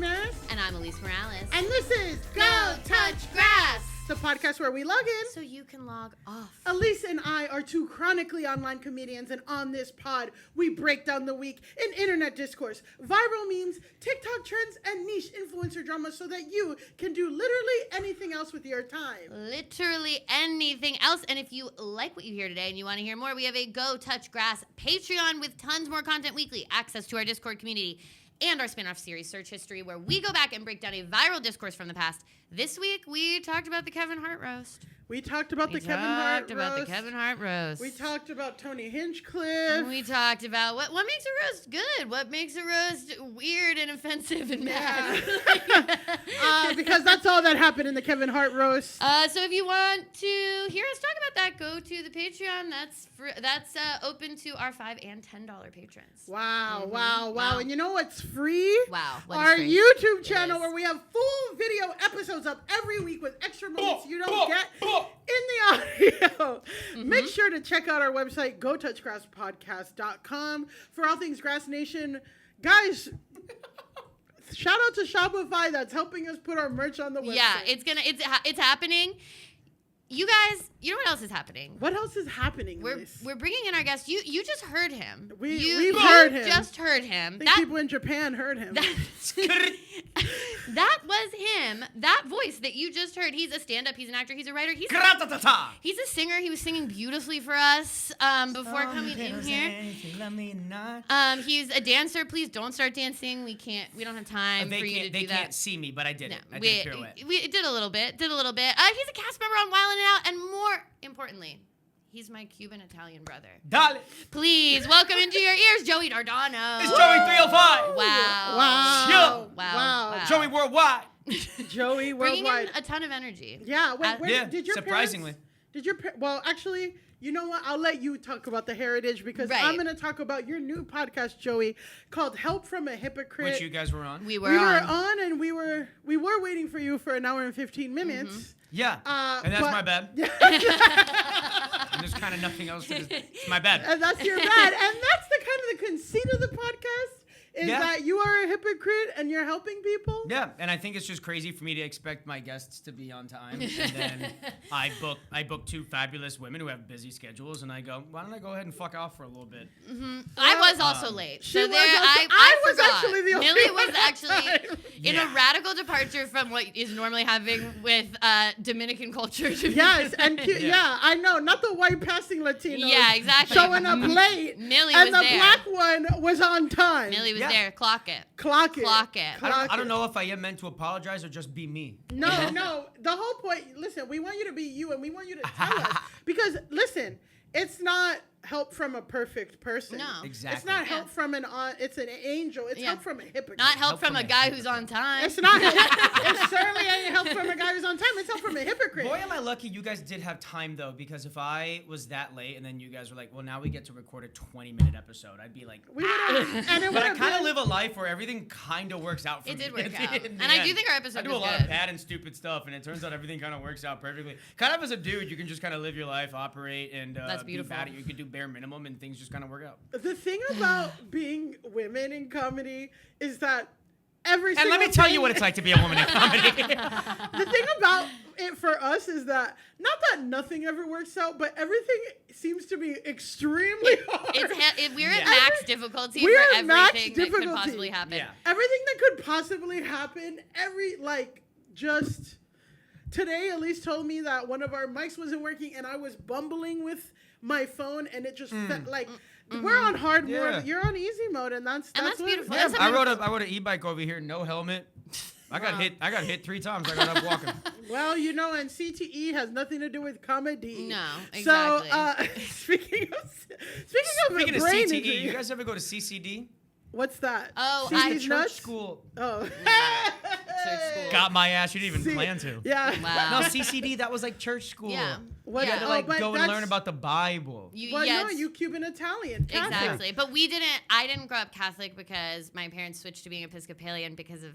Ramirez. And I'm Elise Morales. And this is Go Touch Grass, the podcast where we log in so you can log off. Elise and I are two chronically online comedians, and on this pod, we break down the week in internet discourse, viral memes, TikTok trends, and niche influencer drama so that you can do literally anything else with your time. Literally anything else. And if you like what you hear today and you want to hear more, we have a Go Touch Grass Patreon with tons more content weekly, access to our Discord community, and our spin-off series, Search History, where we go back and break down a viral discourse from the past. This week, we talked about the Kevin Hart roast. We talked about the Kevin Hart roast. We We talked about Tony Hinchcliffe. We talked about what makes a roast good, what makes a roast weird and offensive and bad. Because that's all that happened in the Kevin Hart roast. So if you want to hear us talk about that, go to the Patreon. That's open to our $5 and $10 patrons. Wow, wow. And you know what's free? Wow. Our YouTube channel where we have full video episodes up every week with extra moments you don't get in the audio. Make sure to check out our website, gotouchgrasspodcast.com, for all things Grass Nation. Guys, shout out to Shopify that's helping us put our merch on the website. Yeah, it's happening. You guys, you know what else is happening? What else is happening? We're bringing in our guest. You just heard him. We've heard him. Just heard him. I think people in Japan heard him. That was him. That voice that you just heard. He's a stand-up. He's an actor. He's a writer. He's a singer. He was singing beautifully for us before coming in here. He's a dancer. Please don't start dancing. We don't have time for you to do that. They can't see me, but I did it. I did a pirouette. We did a little bit. He's a cast member on Wild 'N Out, and more importantly, he's my Cuban Italian brother. Dale. Please welcome into your ears, Joey Dardano. It's Joey 305. Wow. Joey Worldwide. Joey Bringing Worldwide. in a ton of energy. Yeah. Did your surprisingly. Well, actually, you know what? I'll let you talk about the heritage because I'm going to talk about your new podcast, Joey, called Help from a Hypocrite. Which you guys were on. We were on, and we were waiting for you for an hour and 15 minutes. Yeah, and that's my bad. And there's kind of nothing else to this. It's my bad. And that's your bad. And that's the kind of the conceit of the podcast is that you are a hypocrite and you're helping people. Yeah, and I think it's just crazy for me to expect my guests to be on time. And then I book two fabulous women who have busy schedules, and I go, why don't I go ahead and fuck off for a little bit? I was also late. I was forgot. actually the only Millie one was actually in a radical departure from what is normally happening with Dominican culture. Yes, and I know, not the white passing Latinos. Yeah, exactly. Showing up late. Millie and was the there. black one was on time. Millie was there. Clock it. I don't know if I am meant to apologize or just be me. No. The whole point, listen, we want you to be you and we want you to tell us. Because, listen, it's not help from a perfect person. No. Exactly. It's not help from it's an angel. It's help from a hypocrite. Not help from a guy who's on time. It's not. It certainly ain't help from a guy who's on time. It's help from a hypocrite. Boy, am I lucky you guys did have time, though, because if I was that late and then you guys were like, well, now we get to record a 20-minute episode, I'd be like, but I kind of live a life where everything kind of works out for me. It did work out. And I do think our episode I do a lot of bad and stupid stuff, and it turns out everything kind of works out perfectly. Kind of as a dude, you can just kind of live your life, operate, and that's beautiful. Be bad at you can do bare minimum, and things just kind of work out. The thing about being women in comedy is that and let me tell you what it's like to be a woman in comedy. The thing about it for us is that not that nothing ever works out, but everything seams to be extremely hard. We're at max difficulty for everything that could possibly happen. Yeah. Everything that could possibly happen. Just today, Elise told me that one of our mics wasn't working, and I was bumbling with my phone, and it just felt like. We're on hard mode. You're on easy mode, and that's beautiful. Yeah, I rode an e-bike over here, no helmet. I got hit 3 times. I got up walking. Well, and CTE has nothing to do with comedy. No, exactly. So, speaking of brain CTE, injury, you guys ever go to CCD? What's that? Oh, church school. Oh. Church school. Got my ass. You didn't even plan to. Yeah. Wow. No, CCD, that was like church school. Yeah. You had to go and learn about the Bible. You Cuban Italian. Catholic. Exactly. But I didn't grow up Catholic because my parents switched to being Episcopalian because of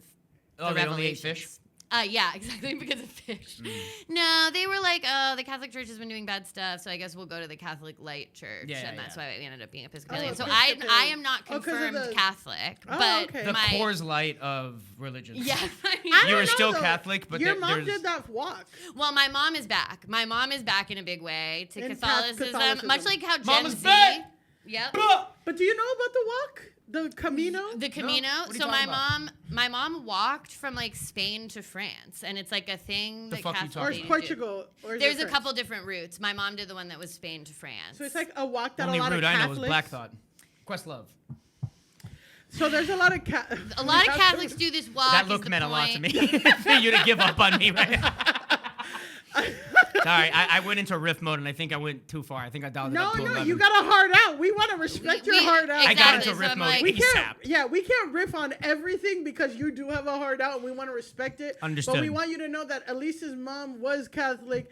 the they revelations. only ate fish? Yeah, exactly, because of fish. No, they were like, oh, the Catholic Church has been doing bad stuff, so I guess we'll go to the Catholic Light Church, and that's why we ended up being Episcopalian. So I am not confirmed Catholic, but the Coors Light of religions. Yeah, I you were don't know, still though. Catholic, but your mom did that walk. Well, my mom is back. My mom is back in a big way to In Catholicism, much like how Gen Mama's Z. back! Yep. But do you know about the walk? The Camino? The Camino. What are you So talking my mom walked from like Spain to France, and it's like a thing that fuck you Catholic Or talking is ladies Portugal? Or do. is There's it a France? couple different routes. My mom did the one that was Spain to France. So it's like a walk that Only a lot route of I know Catholics. was Black Thought. Questlove. So there's a lot of a lot of Catholics do this walk. That is look the meant a lot to point. me. For you to give up on me, right? Sorry, I went into riff mode and I think I went too far. I think I dialed it up to 11. You got a hard out. We want to respect your hard out. I got Exactly, into so riff I'm mode like- We ASAP. can't, we can't riff on everything because you do have a hard out and we want to respect it. Understood. But we want you to know that Elise's mom was Catholic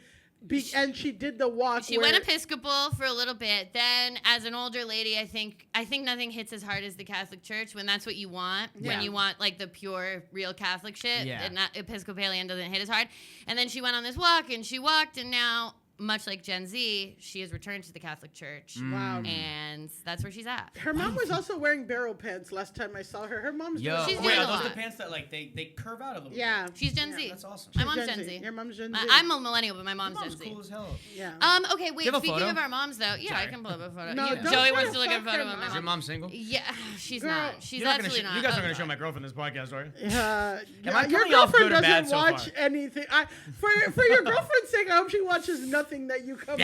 and she did the walk. She went Episcopal for a little bit. Then, as an older lady, I think nothing hits as hard as the Catholic Church when that's what you want. Yeah. When you want like the pure, real Catholic shit. Yeah. And not Episcopalian doesn't hit as hard. And then she went on this walk and she walked, and now, much like Gen Z, she has returned to the Catholic Church. Wow. And that's where she's at. Her mom was also wearing barrel pants last time I saw her. Her mom's Yo, She's wait, doing are a those lot. the pants that like they curve out a little bit? Yeah. She's Gen Z. That's awesome. My She's mom's Gen Z. Your mom's Gen Z. I'm a millennial, but my mom's Your mom's Gen Z. cool as hell. Yeah. Okay, wait. You have a Speaking photo? of our moms, though, yeah, I Sorry. can pull up a photo. No, You- don't Joey try wants to to look at a fuck photo her of my Is your mom. mom single? Yeah, she's Girl, not. She's You're not absolutely gonna not. you guys Oh, are gonna God. show my girlfriend this podcast, right? Yeah, Am I your coming off girlfriend good or bad doesn't so watch far? anything. For your girlfriend's sake, I hope she watches nothing that you come.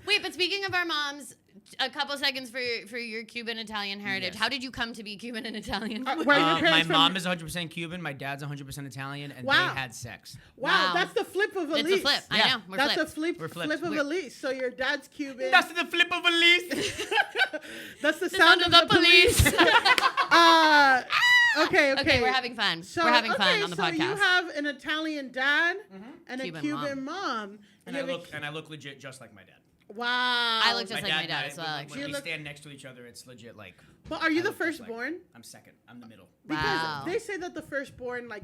Wait, but speaking of our moms, a couple seconds for your Cuban Italian heritage. Yes. How did you come to be Cuban and Italian? Where are your My parents from? mom is 100% Cuban. My dad's 100% Italian, and Wow. they had sex. Wow, Wow. that's the flip of Elise. It's a flip. I Yeah. know. We're That's flipped. a flip. We're flipped. Flip of Wait. Elise. So your dad's Cuban. That's the flip of a leaf. That's the sound of the police. Okay. Okay, we're having fun. So, we're having fun on the so podcast. you have an Italian dad and Cuban a Cuban mom. And You I have a- look legit just like my dad. Wow. I look just like my dad as well, When actually. we You look- stand next to each other, it's legit like. Well, are you I the look just like- firstborn? I'm second. I'm the middle. Because Wow. they say that the firstborn, like,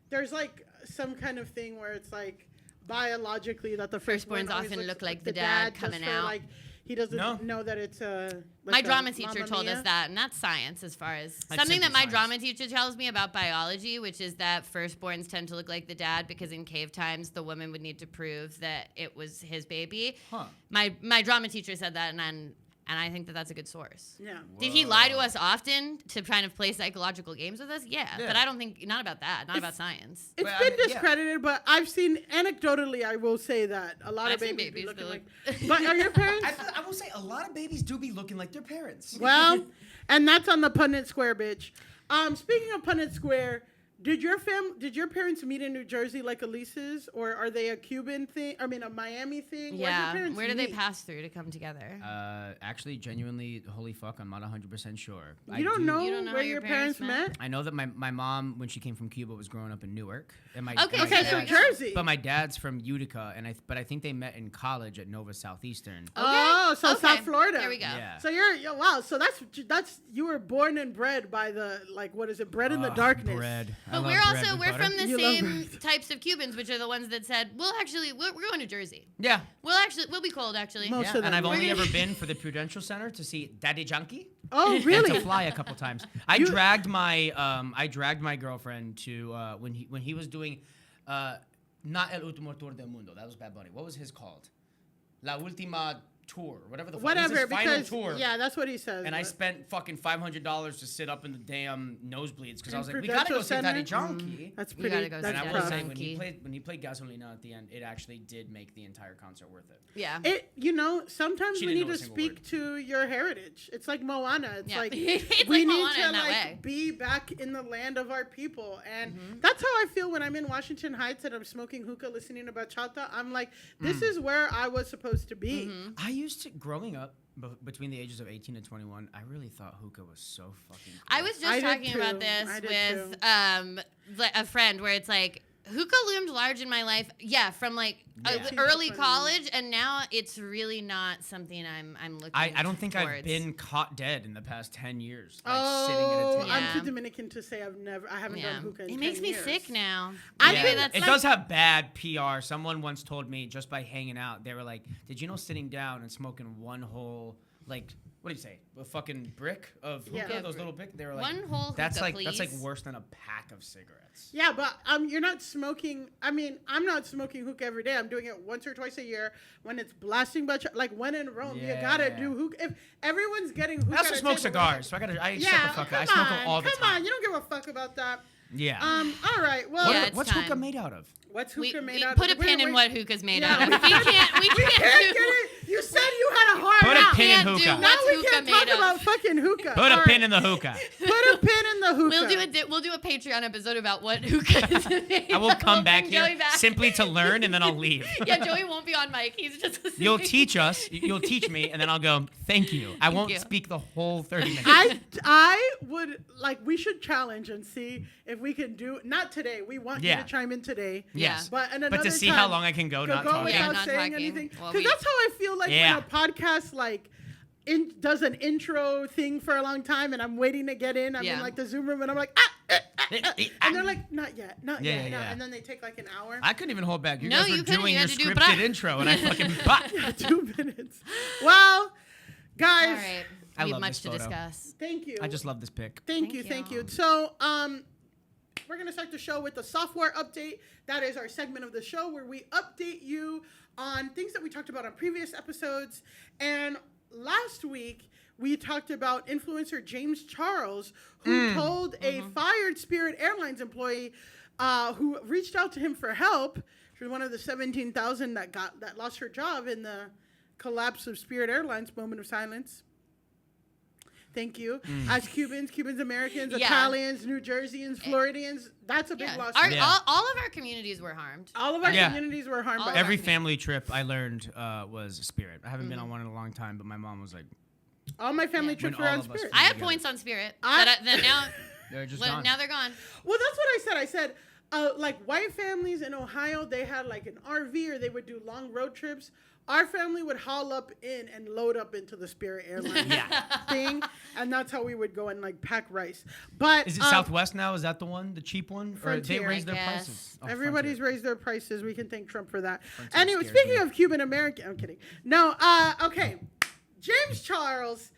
there's like some kind of thing where it's like biologically that the firstborn Firstborns always often looks look like the dad coming just for, out. Like, he doesn't No. know that it's My like drama a teacher Mamma told Mia. us that, and that's science as far as That's something that simply my science. drama teacher tells me about biology, which is that firstborns tend to look like the dad because in cave times the woman would need to prove that it was his baby. Huh. My drama teacher said that, and I think that that's a good source. Yeah. Did he lie to us often to kind of play psychological games with us? Yeah, Yeah. but I don't think not about that, not about science. It's Well, I been mean, yeah. discredited, but I've seen anecdotally. I will say that a lot I've of seen babies be babies looking that like. look- But are your parents? I will say a lot of babies do be looking like their parents. Well, and that's on the Punnett Square, bitch. Speaking of Punnett Square, did your parents meet in New Jersey like Elise's, or are they a Cuban thing? I mean, a Miami thing? Where'd your Yeah, parents where did they meet? pass through to come together? Actually, genuinely, holy fuck, I'm not 100% sure. You don't know You don't know where how your your parents parents met? I know that my mom, when she came from Cuba, was growing up in Newark. And my Okay, and my Okay, so dad's- Jersey. But my dad's from Utica, but I think they met in college at Nova Southeastern. Oh, so Okay, South Florida. There we go. Yeah. So wow. So that's you were born and bred by the what is it? Bred in the darkness. Bread. I But love we're bread also with we're butter. from the You love same types of Cubans, which are the ones that said, we're going to Jersey. Yeah. We'll be cold actually. Most Yeah, of them and I've were. only ever been for the Prudential Center to see Daddy Junkie. Oh, And really? to fly a couple times. I dragged my girlfriend to when he was doing not El Último Tour del Mundo. That was Bad Bunny. What was his called? La Última Tour, whatever the fuck. It was Whatever, his final because tour. yeah, that's what he says. And I but- spent fucking $500 to sit up in the damn nosebleeds because I In was like, we Prudential gotta go see Center? Daddy Junkie. That's You pretty. gotta go see that's And I Daddy will tough. say Junkie. when he played Gasolina at the end, it actually did make the entire concert worth it. Yeah. Sometimes She we didn't need know to a single speak word. to your heritage. It's like Moana. It's Yeah. like It's we like need Moana to in that way. be back in the land of our people, and Mm-hmm. that's how I feel when I'm in Washington Heights and I'm smoking hookah, listening to bachata. I'm like, this is where I was supposed to be. Mm-hmm. I used to, growing up, between the ages of 18 and 21, I really thought hookah was so fucking cool. I was I just did talking about too. this I did with a friend where it's like Hookah loomed large in my life. Yeah, from like early college, and now it's really not something I'm looking. I don't think towards. I've been caught dead in the past 10 years. Oh, Like sitting at a table. I'm too Dominican to say I haven't done hookah in 10 It makes me years. sick now. It does have bad PR. Someone once told me just by hanging out, they were like, "Did you know sitting down and smoking one whole like what do you say? A fucking brick of hookah, Yeah. those little brick." They were like, One whole that's hookah, like that's like please. worse than a pack of cigarettes. Yeah, but you're not smoking. I mean, I'm not smoking hookah every day. I'm doing it once or twice a year when it's blasting. But like when in Rome, you gotta do hookah. If everyone's getting hookah, I also smoke cigars, so I shut the fuck up. I smoke them all the time. Come on, you don't give a fuck about that. Yeah. All right. Well, What's hookah made out of? What's hookah made we out of? put a pin in what hookah's made out of. We can't We can't get it. You said you had a hard Put out. a pin in Can't do hookah. what- Now we hookah can't made talk of. about fucking hookah. Put All a pin right. in the hookah. Put a pin in the hookah. We'll do a Patreon episode about what hookah is made I will of. come We'll back bring here Joey back. simply to learn, and then I'll leave. Yeah, Joey won't be on mic. He's just listening. You'll teach us. You'll teach me, and then I'll go, thank you. I won't you. speak the whole 30 minutes. I would like. We should challenge and see if we can do. Not today. We want you to chime in today. Yes. But another to see time, how long I can go not talking. without not saying talking. anything. Well, Because that's how I feel like Yeah. when a podcast like does an intro thing for a long time, and I'm waiting to get in. I'm in like the Zoom room, and I'm like, and they're like, not yet, not yet, and then they take like an hour. I couldn't even hold back. You No, guys were you couldn't. doing You your had to do scripted blah. intro, and I fucking 2 minutes. Well, guys, All right. I We have love much this to photo. discuss. thank you. I just love this pic. Thank you. So, we're gonna start the show with the software update. That is our segment of the show where we update you on things that we talked about on previous episodes. And last week we talked about influencer James Charles, who told a fired Spirit Airlines employee who reached out to him for help. She was one of the 17,000 that lost her job in the collapse of Spirit Airlines. Moment of silence. Thank you. As Cubans, Americans, Italians, New Jerseyans, Floridians, that's a big loss. All of our communities were harmed. All of our communities were harmed by Every that. family trip I learned was Spirit. I haven't been on one in a long time, but my mom was like, All my family trips When were all on of us Spirit. I had together. points on Spirit. I- That now, they're just gone. now they're gone. Well, that's what I said. I said, like white families in Ohio, they had like an RV or they would do long road trips. Our family would haul up in and load up into the Spirit Airlines thing, and that's how we would go and like pack rice. But Is it Southwest now? Is that the one, the cheap one? Frontier, or they raised I their guess. prices? Oh, everybody's Frontier. raised their prices. We can thank Trump for that. Frontier's Anyway, scares speaking me. of Cuban American, I'm kidding. No, okay. James Charles,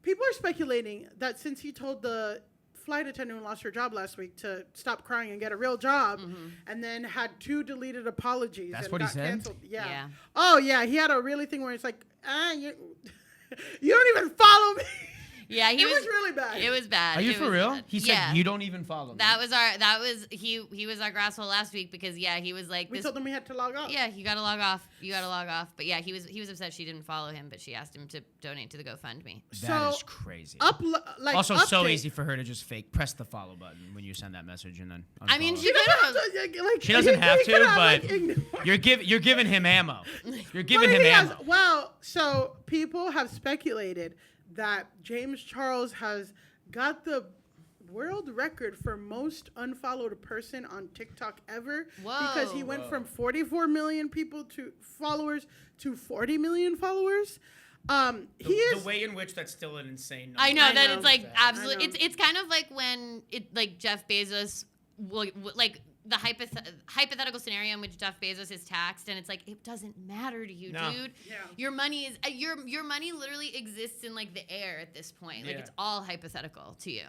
people are speculating that since he told the flight attendant who lost her job last week to stop crying and get a real job, and then had 2 deleted apologies. That's and what he got said? canceled. Yeah. Yeah. Oh yeah, he had a really thing where it's like, you don't even follow me. Yeah, It was really bad. It was bad. Are you It for was real? bad. He said, Yeah. you don't even follow me. He was our Grasshole last week because he was like We this. told them we had to log off. Yeah, you gotta log off. But yeah, he was upset she didn't follow him, but she asked him to donate to the GoFundMe. That is So, crazy. Also, so update. easy for her to just fake press the follow button when you send that message and then unfollow. I mean, She doesn't have to, like, She doesn't have he could to, but like, ignore. you're giving him ammo. You're But giving him he has- ammo. well, so people have speculated that James Charles has got the world record for most unfollowed person on TikTok ever. Because he went from 44 million followers to 40 million followers. The way in which that's still an insane number. I know that know. it's like I absolutely. know. It's kind of like when Jeff Bezos like the hypothetical scenario in which Jeff Bezos is taxed, and it's like it doesn't matter to you, No. dude. Yeah. Your money is your money literally exists in like the air at this point. Like Yeah. it's all hypothetical to you.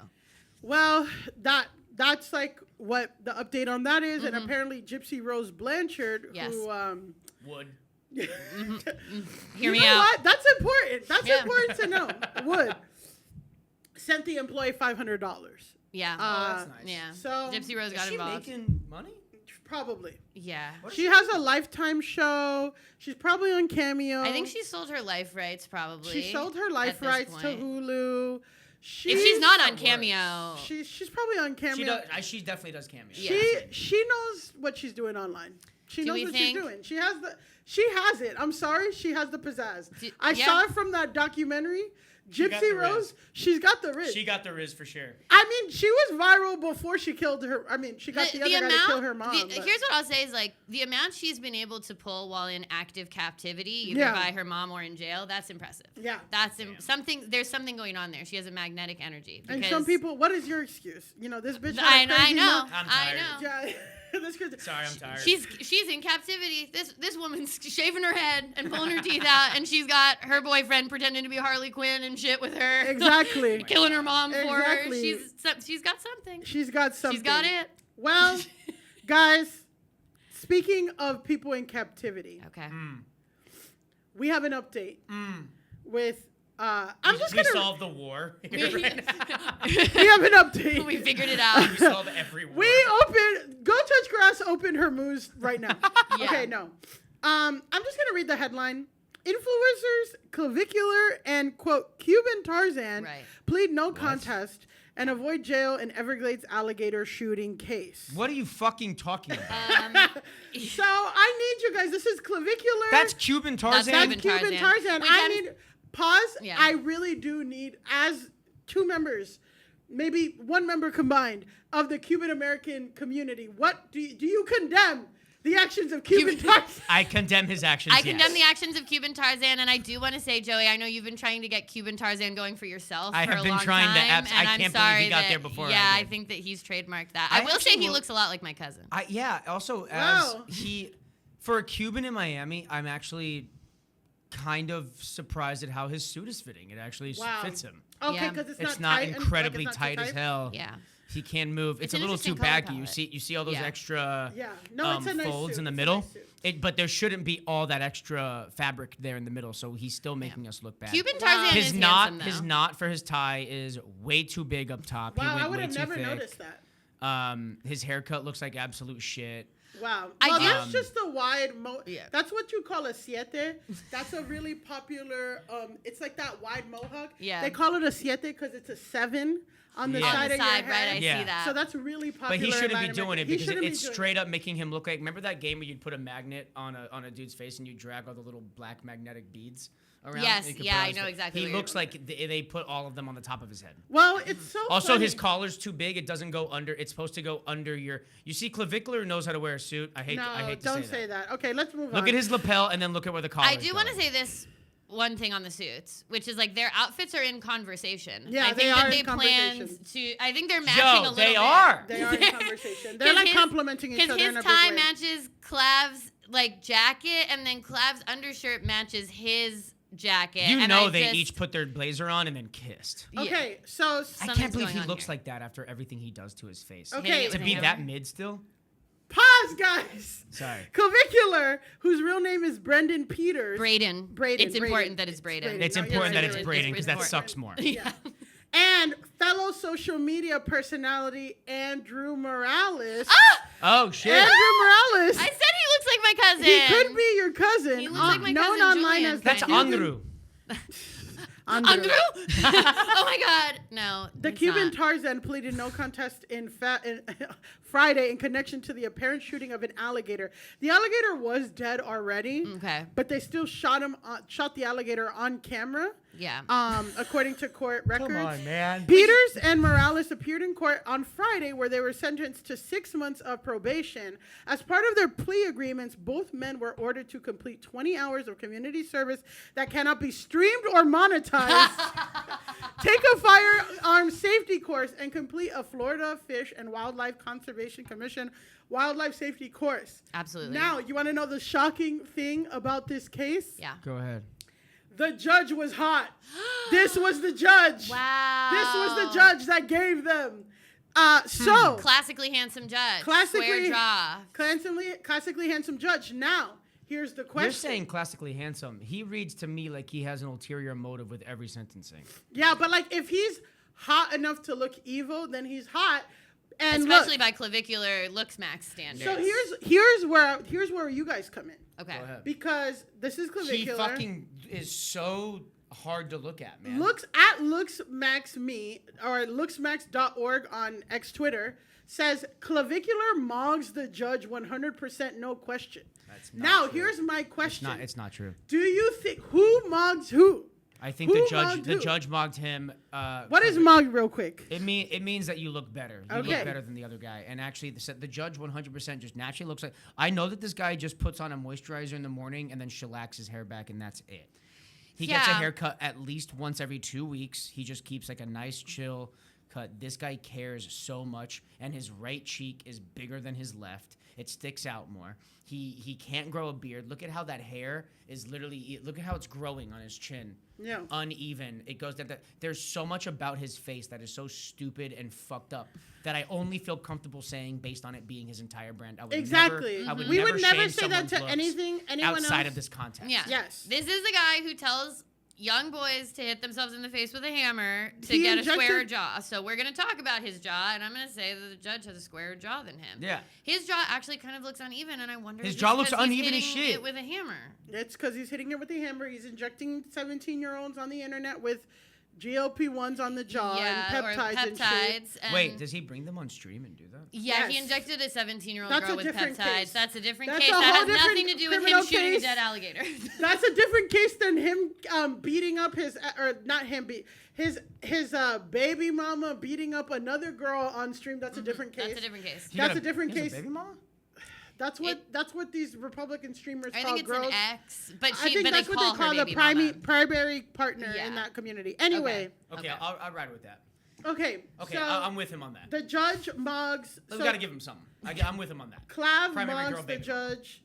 Well, that's like what the update on that is. And apparently Gypsy Rose Blanchard, Yes. who... Would. Hear you me know out. what? That's important. That's Yeah. important to know. Would sent the employee $500. Yeah. That's nice. Yeah. So Gypsy Rose Is got she involved. making money? probably. Yeah. She has a Lifetime show. She's probably on Cameo. I think she sold her life rights probably. She sold her life at this rights to point. Hulu. If she's not on worse. Cameo. She's probably on Cameo. She definitely does cameo. Yeah. She knows what she's doing online. She Do knows we what think- she's doing. She has it. I'm sorry, she has the pizzazz. I yeah. saw it from that documentary. got Gypsy the Rose, riz. she's got the riz. She got the riz for sure. I mean, mean, she was viral before she killed her. I mean, she got the other guy to kill her mom. Here's what I'll say is like the amount she's been able to pull while in active captivity, either by her mom or in jail. That's impressive. Yeah, that's something. There's something going on there. She has a magnetic energy. And some people, what is your excuse? You know, this bitch. I know. I'm tired. Yeah. Sorry, I'm tired. She's in captivity. This woman's shaving her head and pulling her teeth out, and she's got her boyfriend pretending to be Harley Quinn and shit with her. Exactly. Killing her mom for her. She's got something. She's got something. She's got it. Well, guys, speaking of people in captivity. Okay. We have an update with. We solved the war. We have an update. We figured it out. We solved every war. Go Touch Grass opened her moves right now. Yeah. Okay, no. I'm just gonna read the headline. Influencers Clavicular and quote Cuban Tarzan plead no contest and avoid jail in Everglades alligator shooting case. What are you fucking talking about? So I need you guys. This is Clavicular. That's Cuban Tarzan. That's Cuban Tarzan. I need pause. Yeah. I really do need, as two members, maybe one member combined of the Cuban American community. What do you condemn? The actions of Cuban Tarzan. I condemn his actions. I condemn the actions of Cuban Tarzan, and I do want to say, Joey, I know you've been trying to get Cuban Tarzan going for yourself for a long time. I have been trying to. I can't believe he got there before. Yeah, I think that he's trademarked that. I will say he looks a lot like my cousin. Also, as for a Cuban in Miami, I'm actually kind of surprised at how his suit is fitting. It actually fits him. Okay, because it's not incredibly tight as hell. Yeah. He can move. It's a little too baggy. You see all those extra folds in the middle. But there shouldn't be all that extra fabric there in the middle, so he's still making us look bad. Cuban Tarzan is handsome, though. His knot for his tie is way too big up top. Wow, I would have never noticed that. His haircut looks like absolute shit. Wow. Well, that's just a wide That's what you call a siete. That's a really popular, it's like that wide mohawk. Yeah. They call it a siete because it's a 7 on the side of your head. Right, I see that. So that's really popular. But he shouldn't be doing it because it's straight up making him look like, remember that game where you'd put a magnet on a dude's face and you drag all the little black magnetic beads around? Yes, I know exactly. He looks like they put all of them on the top of his head. Well, it's so Also, funny. his collar's too big. It doesn't go under. It's supposed to go under your... You see, Clavicular knows how to wear a suit. I hate to say that. Don't say that. Okay, let's move on. Look at his lapel and then look at where the collar is. I do want to say this one thing on the suits, which is like their outfits are in conversation. Yeah, I think that they plan to. I think they're matching a little bit. They are. They are in conversation. They're like complimenting each other. Because his tie matches Clav's like jacket, and then Clav's undershirt matches his jacket. You know they each put their blazer on and then kissed. Okay, so I can't believe he looks like that after everything he does to his face. Okay, to be that mid still. Pause, guys. Sorry. Clavicular, whose real name is Brendan Peters. Braden. It's important that it's Braden. It's important that it's Braden because that sucks more. Yeah. And fellow social media personality Andrew Morales. Oh shit! Andrew Morales. I said he looks like my cousin. He could be your cousin. He looks like my known cousin online Julian. as That's Andrew. Andrew. Oh my God! No. The Cuban Tarzan pleaded no contest in Friday in connection to the apparent shooting of an alligator. The alligator was dead already. Okay. But they still shot the alligator on camera. Yeah. According to court records. Come on, man. Peters and Morales appeared in court on Friday, where they were sentenced to 6 months of probation. As part of their plea agreements, both men were ordered to complete 20 hours of community service that cannot be streamed or monetized, take a firearm safety course, and complete a Florida Fish and Wildlife Conservation Commission wildlife safety course. Absolutely. Now, you want to know the shocking thing about this case? Yeah. Go ahead. The judge was hot. This was the judge. Wow. This was the judge that gave them. So classically handsome judge. Classically, Square jaw. Classically handsome judge. Now, here's the question. You're saying classically handsome. He reads to me like he has an ulterior motive with every sentencing. Yeah, but like if he's hot enough to look evil, then he's hot. And especially by clavicular Looksmax standards. So here's where you guys come in. Okay. Because this is clavicular. He fucking is so hard to look at, man. Looksmax or looksmax.org on X Twitter says clavicular Mogs the judge 100% no question. That's not true. Here's my question. It's not true. Do you think who Mogs who? I think Who the mogged judge mogged him. What is mog, real quick? It means that you look better. You Okay. look better than the other guy. And actually, the judge 100% just naturally looks like. I know that this guy just puts on a moisturizer in the morning and then shellacks his hair back, and that's it. He gets a haircut at least once every 2 weeks. He just keeps like a nice chill cut. This guy cares so much, and his right cheek is bigger than his left. It sticks out more. He can't grow a beard. Look at how that hair is literally. Look at how it's growing on his chin. Yeah. Uneven. It goes that. There's so much about his face that is so stupid and fucked up that I only feel comfortable saying based on it being his entire brand. I would Exactly. Never, I would We would never shame say that someone's to looks anyone outside else. of this context. Yeah. Yes. This is the guy who tells young boys to hit themselves in the face with a hammer to He get a injected- square jaw. So we're going to talk about his jaw, and I'm going to say that the judge has a squarer jaw than him. Yeah. His jaw actually kind of looks uneven, and I wonder His if jaw it's looks 'cause he's uneven as hitting shit. it with a hammer. It's because he's hitting it with a hammer. He's injecting 17-year-olds on the internet with GLP-1s on the jaw and or peptides and shit. peptides. And Wait, does he bring them on stream and do that? Yeah, he Yes. injected a 17-year-old That's girl a with different peptides. case. That's a different That's case. a That whole has different nothing to do with him criminal shooting a case. dead alligator. That's a different case than him beating up his baby mama beating up another girl on stream. That's a different case. That's a different case. That's a different he has case. A baby mama? That's what these Republican streamers I call think it's girls. an ex, but I think that's they what they call her the baby mama. primary partner Yeah. in that community. Anyway, Okay, Okay. I'll ride with that. okay. Okay, so I'm with him on that. the judge Mogs. We gotta give him something. I'm with him on that. Clav Primary girl, Mogs the baby. judge.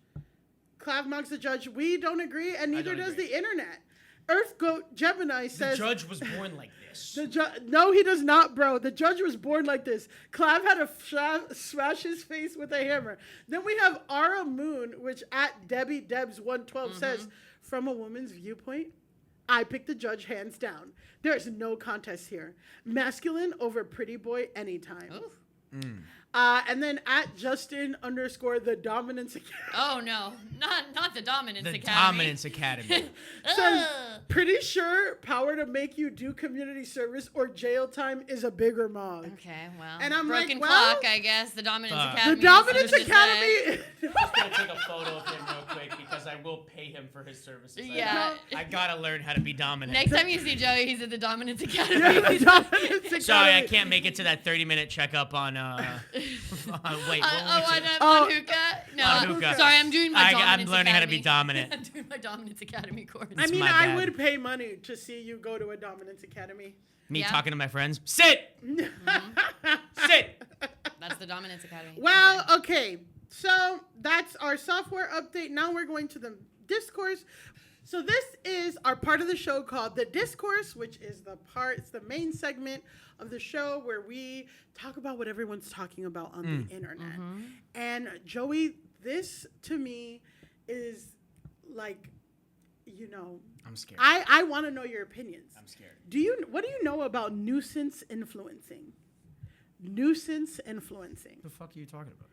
Clav Mogs the judge. We don't agree, and neither don't does agree. the internet. Earth Goat Gemini The says judge was born like this. no, he does not, bro. The judge was born like this. Clav had to smash his face with a hammer. Then we have Ara Moon, which at Debbie Debs 112 says, from a woman's viewpoint, I pick the judge hands down. There's no contest here. Masculine over pretty boy anytime. Ooh. And then at Justin _ the Dominance Academy. Oh no, not the Dominance The Academy. Dominance Academy. Says, pretty sure power to make you do community service or jail time is a bigger mog. Okay, well, And I'm broken like, well, clock, I guess. The Dominance Fuck. Academy. The Dominance something to say. Academy. just gonna take a photo of him real quick because I will pay him for his services. Yeah. I gotta learn how to be dominant. Next time you see Joey, he's at the Dominance Academy. Yeah, the Dominance Academy. Sorry, I can't make it to that 30-minute checkup on. Wait, what was it? On Hookah? No, On Hookah. sorry, I'm doing my Dominance I'm learning how to Academy. be dominant. I'm doing my Dominance Academy course. I mean, my I bad. would pay money to see you go to a Dominance Academy. Me Yeah. talking to my friends. Sit. Sit. That's the Dominance Academy. Well, okay. So that's our software update. Now we're going to the discourse. So this is our part of the show called the discourse, which is it's the main segment of the show where we talk about what everyone's talking about on the internet. And Joey, this to me is like, I'm scared. I want to know your opinions. I'm scared. What do you know about nuisance influencing? Nuisance influencing. What the fuck are you talking about?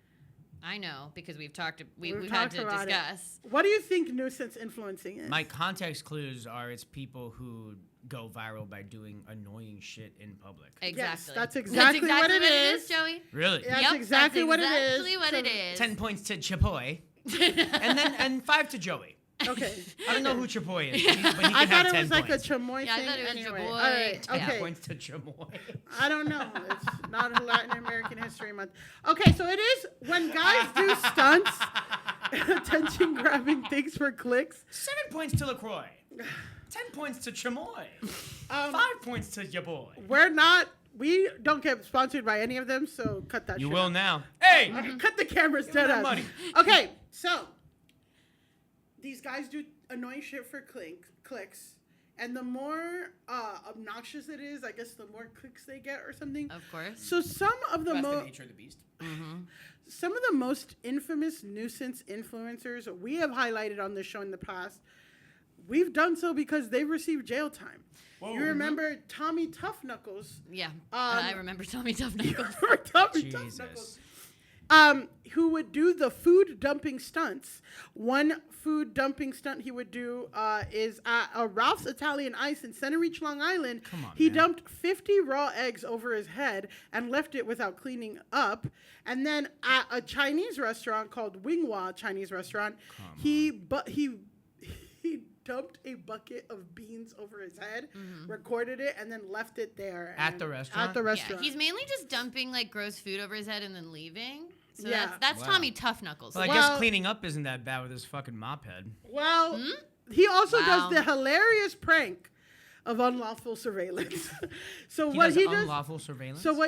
I know because we've talked. We've had talked to about it. discuss. What do you think nuisance influencing is? My context clues are it's people who go viral by doing annoying shit in public. Exactly. that's exactly what it is. Joey. Really? Yeah. That's Yep, exactly what it is. Exactly what So it is. 10 points to Chapoy, and 5 to Joey. Okay. I don't know who Chapoy is, but he can I thought have it 10 was like points. a chamoy Yeah, I thing. thought it was anyway. chamoy. All right. 10 Okay. Points to Chamoy. I don't know. It's not Latin American History Month. Okay, so it is when guys do stunts, attention grabbing things for clicks. 7 points to LaCroix. 10 points to Chamoy. 5 points to your boy. We don't get sponsored by any of them, so cut that You shit will out. now. Hey! Cut the cameras Give dead them ass. money. Okay, so these guys do annoying shit for clicks, and the more obnoxious it is, I guess the more clicks they get or something. Of course. So some of the That's the most nature of the beast. some of the most infamous nuisance influencers we have highlighted on this show in the past, we've done so because they've received jail time. Whoa. You remember Tommy Tough Knuckles? Yeah. I remember Tommy Tough Knuckles. Tommy Tough Jesus. Knuckles. Who would do the food dumping stunts. One food dumping stunt he would do is at Ralph's Italian Ice in Center Reach, Long Island. Come on, he man. dumped 50 raw eggs over his head and left it without cleaning up. And then at a Chinese restaurant called Winghua Chinese restaurant, he dumped a bucket of beans over his head, recorded it, and then left it there. At the restaurant? At the restaurant. Yeah, he's mainly just dumping like gross food over his head and then leaving. So Yeah. that's Wow. Tommy Tough Knuckles. Well, I guess cleaning up isn't that bad with his fucking mop head. Well, he also Wow. does the hilarious prank of unlawful surveillance. So He what does he does... unlawful surveillance? So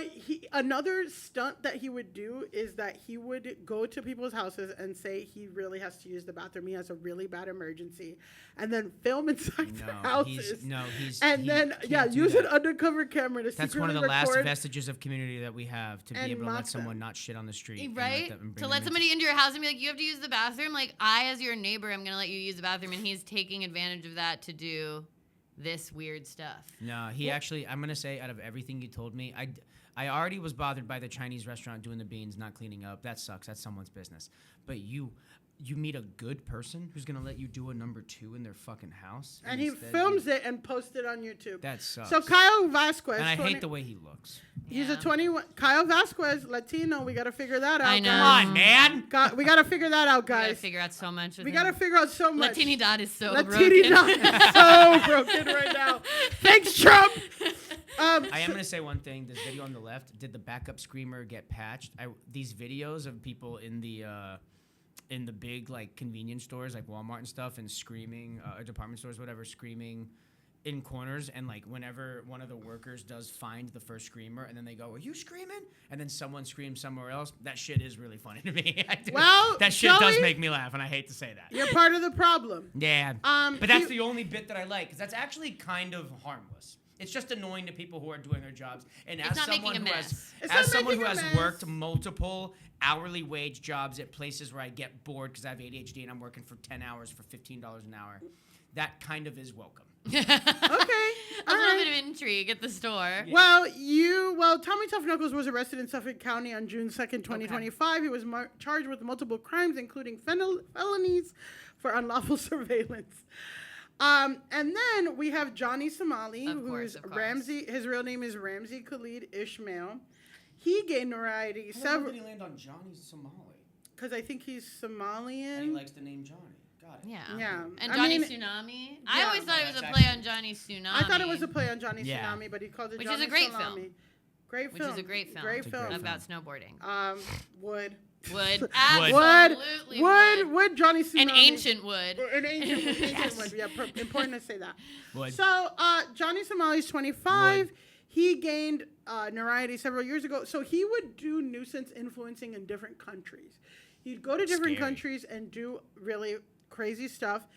another stunt that he would do is that he would go to people's houses and say he really has to use the bathroom. He has a really bad emergency, and then film inside their houses. Use an undercover camera to That's secretly one of the last record. vestiges of community that we have, to be and able to let mock someone them. not shit on the street. Right? To let them somebody into your house and be like, you have to use the bathroom. Like, I, as your neighbor, I'm going to let you use the bathroom. And he's taking advantage of that to do this weird stuff. No, he actually, I'm going to say, out of everything you told me, I already was bothered by the Chinese restaurant doing the beans, not cleaning up. That sucks. That's someone's business. But you meet a good person who's going to let you do a number 2 in their fucking house. And he films it and posts it on YouTube. That sucks. So Kyle Vasquez. And I hate the way he looks. He's a 21. Kyle Vasquez, Latino. We got to figure that out. I know. Come on, man. We got to figure that out, We got to guys. figure out so much. We got to figure out so much. Latini Dot is so Latini broken. Dot is so broken right now. Thanks, Trump. I am going to say one thing. This video on the left, did the backup screamer get patched? These videos of people in the big like convenience stores like Walmart and stuff and screaming, department stores, whatever, screaming in corners, and like whenever one of the workers does find the first screamer and then they go, "Are you screaming?" and then someone screams somewhere else, that shit is really funny to me. Well, that shit Joey, does make me laugh, and I hate to say that. You're part of the problem. Yeah. But that's the only bit that I like, because that's actually kind of harmless. It's just annoying to people who are doing their jobs. And It's as not someone making a who mess. has worked multiple hourly wage jobs at places where I get bored because I have ADHD and I'm working for 10 hours for $15 an hour, that kind of is welcome. Okay. A All little right. bit of intrigue at the store. Well, Tommy Tough Knuckles was arrested in Suffolk County on June 2nd, 2025. He was charged with multiple crimes, including felonies for unlawful surveillance. And then we have Johnny Somali, who's Ramsey. His real name is Ramsey Khalid Ishmael. He gained notoriety How did he land on Johnny Somali? because I think he's Somalian. And he likes the name Johnny. Got it. Yeah. And I Johnny mean, Tsunami. I yeah. always thought it was That's a play actually- on Johnny Tsunami. I thought it was a play on Johnny Yeah. Tsunami, but he called it Which is Johnny a great Salami. film. Great Which film. is a great film. Great film. About snowboarding. Wood. Wood. Wood. Absolutely Wood. Johnny Tsunami. An ancient wood. An ancient wood. Yeah, important to say that. Wood. So Johnny Somali's 25. Wood. He gained notoriety several years ago. So he would do nuisance influencing in different countries. He'd go to different countries and do really crazy stuff.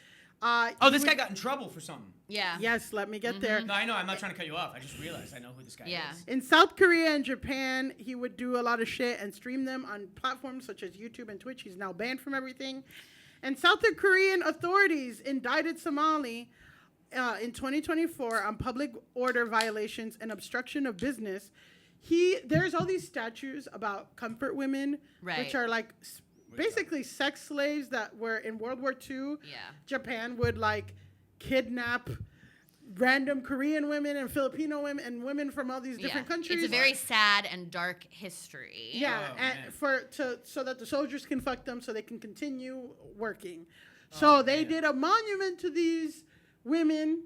This guy got in trouble for something. Yeah. Yes, let me get there. No, I know. I'm not trying to cut you off. I just realized I know who this guy is. In South Korea and Japan, he would do a lot of shit and stream them on platforms such as YouTube and Twitch. He's now banned from everything. And South Korean authorities indicted Somali in 2024 on public order violations and obstruction of business. There's all these statues about comfort women, which are like basically sex slaves that were in World War II. Yeah. Japan would like kidnap random Korean women and Filipino women and women from all these different countries. It's a very sad and dark history. Yeah, so that the soldiers can fuck them so they can continue working. So they did a monument to these women,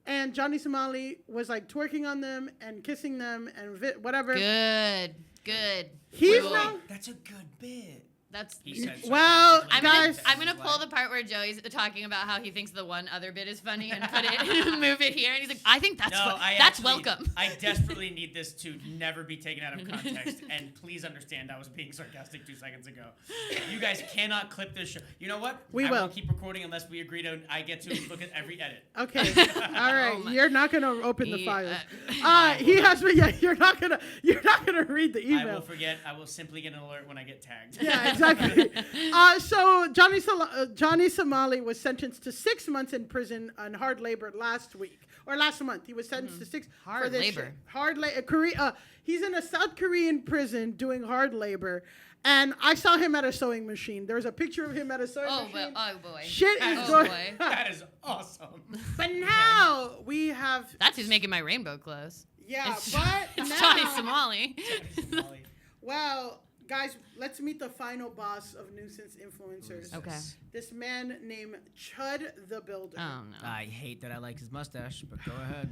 and Johnny Somali was like twerking on them and kissing them and whatever. Good. He's now. That's a good bit. That's well, I'm guys. gonna pull the part where Joey's talking about how he thinks the one other bit is funny and put it, move it here, and he's like, I think that's welcome. I desperately need this to never be taken out of context, and please understand I was being sarcastic 2 seconds ago. You guys cannot clip this show. You know what? I will keep recording unless we agree to. I get to look at every edit. Okay. All right. You're not gonna open the file. He has me. Yeah. You're not gonna read the email. I will forget. I will simply get an alert when I get tagged. Yeah. Exactly. So Johnny Somali was sentenced to 6 months in prison on hard labor last month. He was sentenced to 6 hard for this labor. shit. Hard labor. He's in a South Korean prison doing hard labor, and I saw him at a sewing machine. There's a picture of him at a sewing machine. Oh boy. Shit is going. Boy. That is awesome. But now we have. That's who's making my rainbow clothes. Yeah, It's but it's now, Johnny Somali. well, guys, let's meet the final boss of Nuisance Influencers. Okay. This man named Chud the Builder. Oh no. I hate that I like his mustache, but go ahead.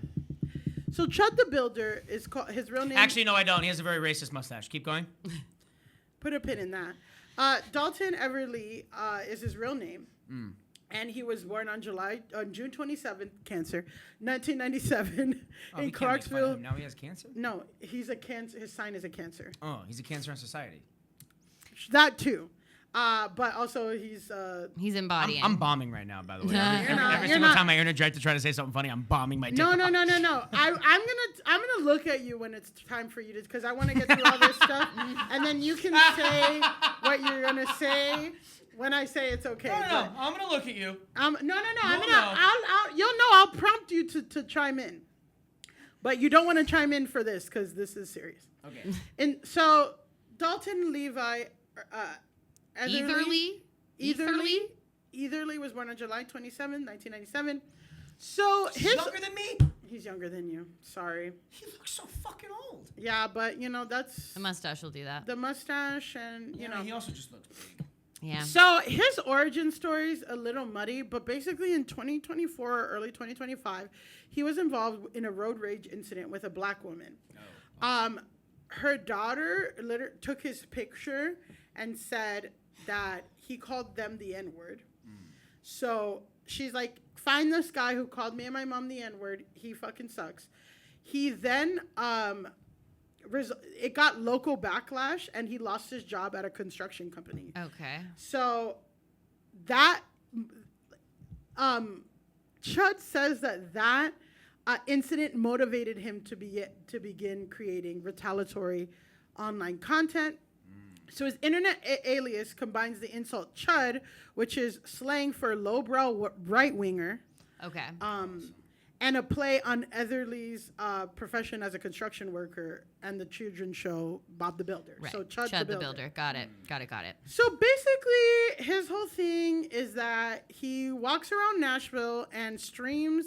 So Chud the Builder is called, his real name. Actually, no, I don't. He has a very racist mustache. Keep going. Put a pin in that. Dalton Everly is his real name. And he was born on June 27th, Cancer, 1997, Oh, in we can't make fun of Clarksville. him. Now he has cancer? No, he's a Cancer. His sign is a Cancer. Oh, he's a cancer on society. That too. But also he's embodying. I'm bombing right now, by the way. You're Every single time I interject to try to say something funny, I'm bombing my No. TikTok. I'm gonna look at you when it's time for you to, because I want to get through all this stuff, and then you can say what you're gonna say when I say it's okay. No. I'm gonna look at you. No. You'll know. I'll prompt you to chime in, but you don't want to chime in for this because this is serious. Okay. And so Dalton Levi, Etherly was born on July 27, 1997. So He's younger than me. He's younger than you. Sorry. He looks so fucking old. Yeah, but that's the mustache will do that. the mustache, and you know. He also just looks big. Yeah. So his origin story is a little muddy, but basically in 2024 or early 2025, he was involved in a road rage incident with a black woman. Oh. Her daughter took his picture and said that he called them the N-word. So she's like, find this guy who called me and my mom the N-word. He fucking sucks. He then, it got local backlash and he lost his job at a construction company. Okay. So that, Chud says that incident motivated him to begin creating retaliatory online content. So his internet alias combines the insult Chud, which is slang for lowbrow right-winger, Okay. and a play on Etherly's profession as a construction worker and the children's show Bob the Builder. Right. So Chud the Builder. Got it. So basically, his whole thing is that he walks around Nashville and streams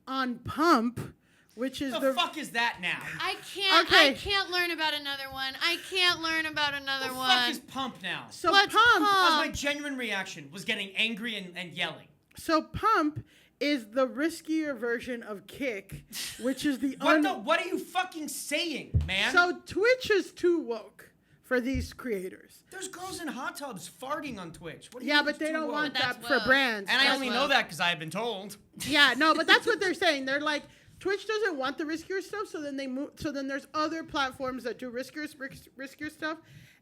on Pump, which is the fuck is that now? I can't. Okay. I can't learn about another one. The fuck is Pump now? So What's Pump. That was my genuine reaction, was getting angry and yelling. So Pump is the riskier version of Kick, which is the What are you fucking saying, man? So Twitch is too woke for these creators. There's girls in hot tubs farting on Twitch. What do Yeah, mean but it's they too don't woke? want That's that for woke. brands. And I That's only woke. know that because I've been told. Yeah, no, but that's what they're saying. They're like, Twitch doesn't want the riskier stuff, so then they move. So then there's other platforms that do riskier stuff,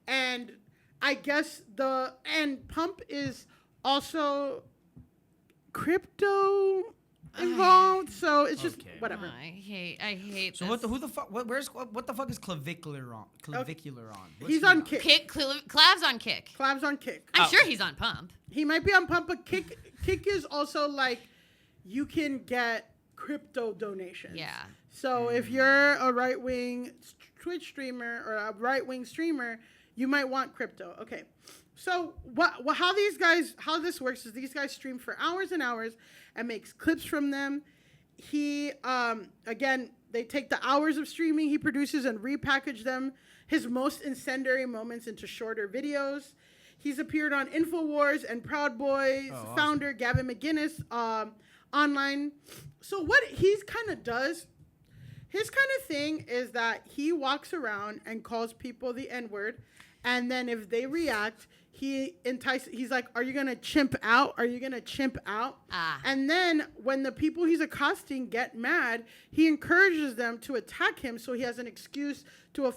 and I guess Pump is also crypto involved. So it's just Okay. whatever. I hate. So this. what the fuck? What the fuck is clavicular on? What's He's he on Kick. Clav's on Kick. Clav's on Kick. I'm sure he's on Pump. He might be on Pump, but Kick is also like you can get crypto donations. Yeah. So if you're a right-wing Twitch streamer or a right-wing streamer, you might want crypto. Okay. So how this works is these guys stream for hours and hours and makes clips from them. He they take the hours of streaming he produces and repackage them, his most incendiary moments, into shorter videos. He's appeared on InfoWars and Proud Boys founder Gavin McGinnis online. So what he's kind of does, his kind of thing is that he walks around and calls people the N-word, and then if they react, he's like, are you gonna chimp out? Are you gonna chimp out? And then when the people he's accosting get mad, he encourages them to attack him so he has an excuse to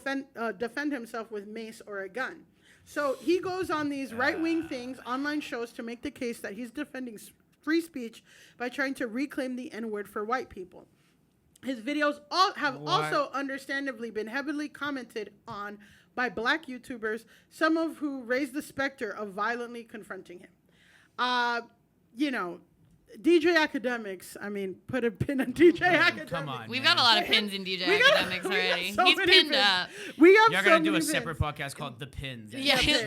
defend himself with mace or a gun. So he goes on these right-wing things, online shows, to make the case that he's defending free speech by trying to reclaim the N-word for white people. His videos have also understandably been heavily commented on by black YouTubers, some of who raise the specter of violently confronting him. DJ Academics, I mean, put a pin on DJ Academics. Come on. We've man. got a lot of pins in DJ Academics already. He's pinned up. We have You're so gonna do many a separate pins. podcast called The Pins. Yeah, Shut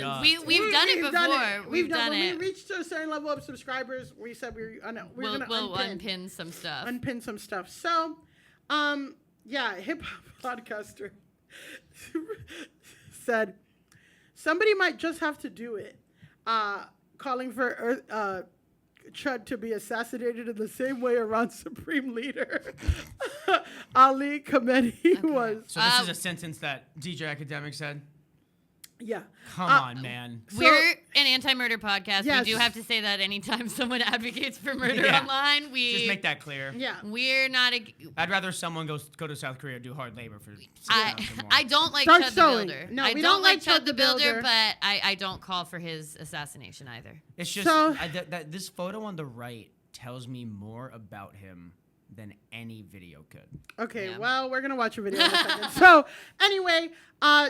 we've done it before. We've done When it. we reached a certain level of subscribers, we said we're We'll gonna unpin some stuff. unpin some stuff. So, hip hop podcaster said somebody might just have to do it. Calling for Chud to be assassinated in the same way Iran's supreme leader Ali Khamenei was. So this is a sentence that DJ Academic said? Yeah. Come on, man. We're an anti-murder podcast. Yes. We do have to say that anytime someone advocates for murder Yeah. online, Just make that clear. Yeah. we're not. I'd rather someone go to South Korea and do hard labor for. I don't like Start Chud the sewing. Builder. No, I we don't like Chud the Builder, but I don't call for his assassination either. It's just So- this photo on the right tells me more about him than any video could. Okay, Yeah. well, we're gonna watch a video in a second. So, anyway,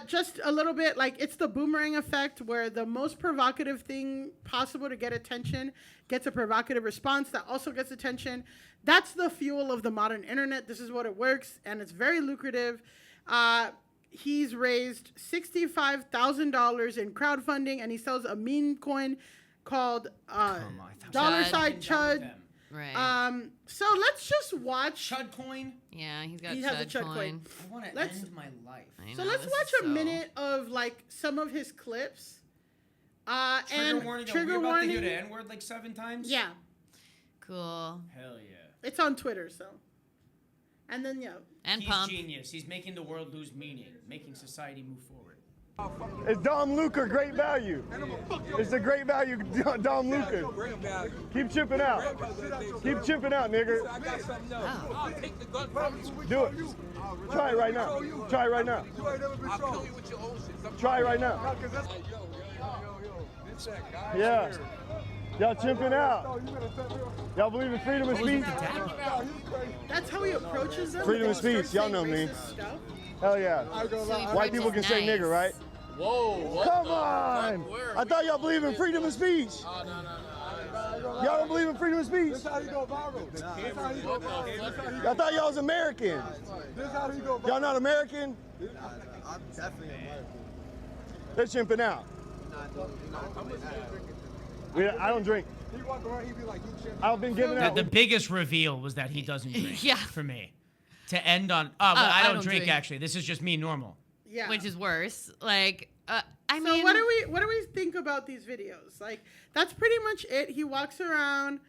just a little bit like it's the boomerang effect, where the most provocative thing possible to get attention gets a provocative response that also gets attention. That's the fuel of the modern internet. This is what it works, and it's very lucrative. He's raised $65,000 in crowdfunding, and he sells a meme coin called Dollar Chud. Sign Chud. Right. So let's just watch. Chud coin. Yeah, he's got He has a Chud Chud coin. coin. I want to Let's- end my life. I So know, let's this watch is a so- minute of like some of his clips. Trigger And warning. trigger Are we about to hear warning. the N-word like 7 times? Yeah, Cool. Hell yeah. it's on Twitter. So, and then yeah, And He's pump. genius. He's making the world lose meaning, making society move forward. It's Dom Luca, great value. It's a great value, Dom Luca. Keep chipping out. Keep chipping out, nigga. Do it. Try it right now. Try it right now. Try it right now. Yeah. Y'all chipping out. Y'all believe in freedom of speech? that's how he approaches them. Freedom They of speech, start y'all saying know me. racist stuff. Hell yeah. So he White people can approaches say nice. nigger, right? Whoa, Come on! I thought y'all believe in freedom of speech. Y'all don't believe in freedom of speech? I thought y'all was American. Y'all not American? I'm definitely American. They're chimping out. I don't drink. I've been giving out. The biggest reveal was that he doesn't drink. Yeah. For me. To end on. Oh, well, I don't drink, drink. actually. This is just me normal. Yeah. Which is worse. Like, I So mean, what do we think about these videos? Like that's pretty much it. He walks around,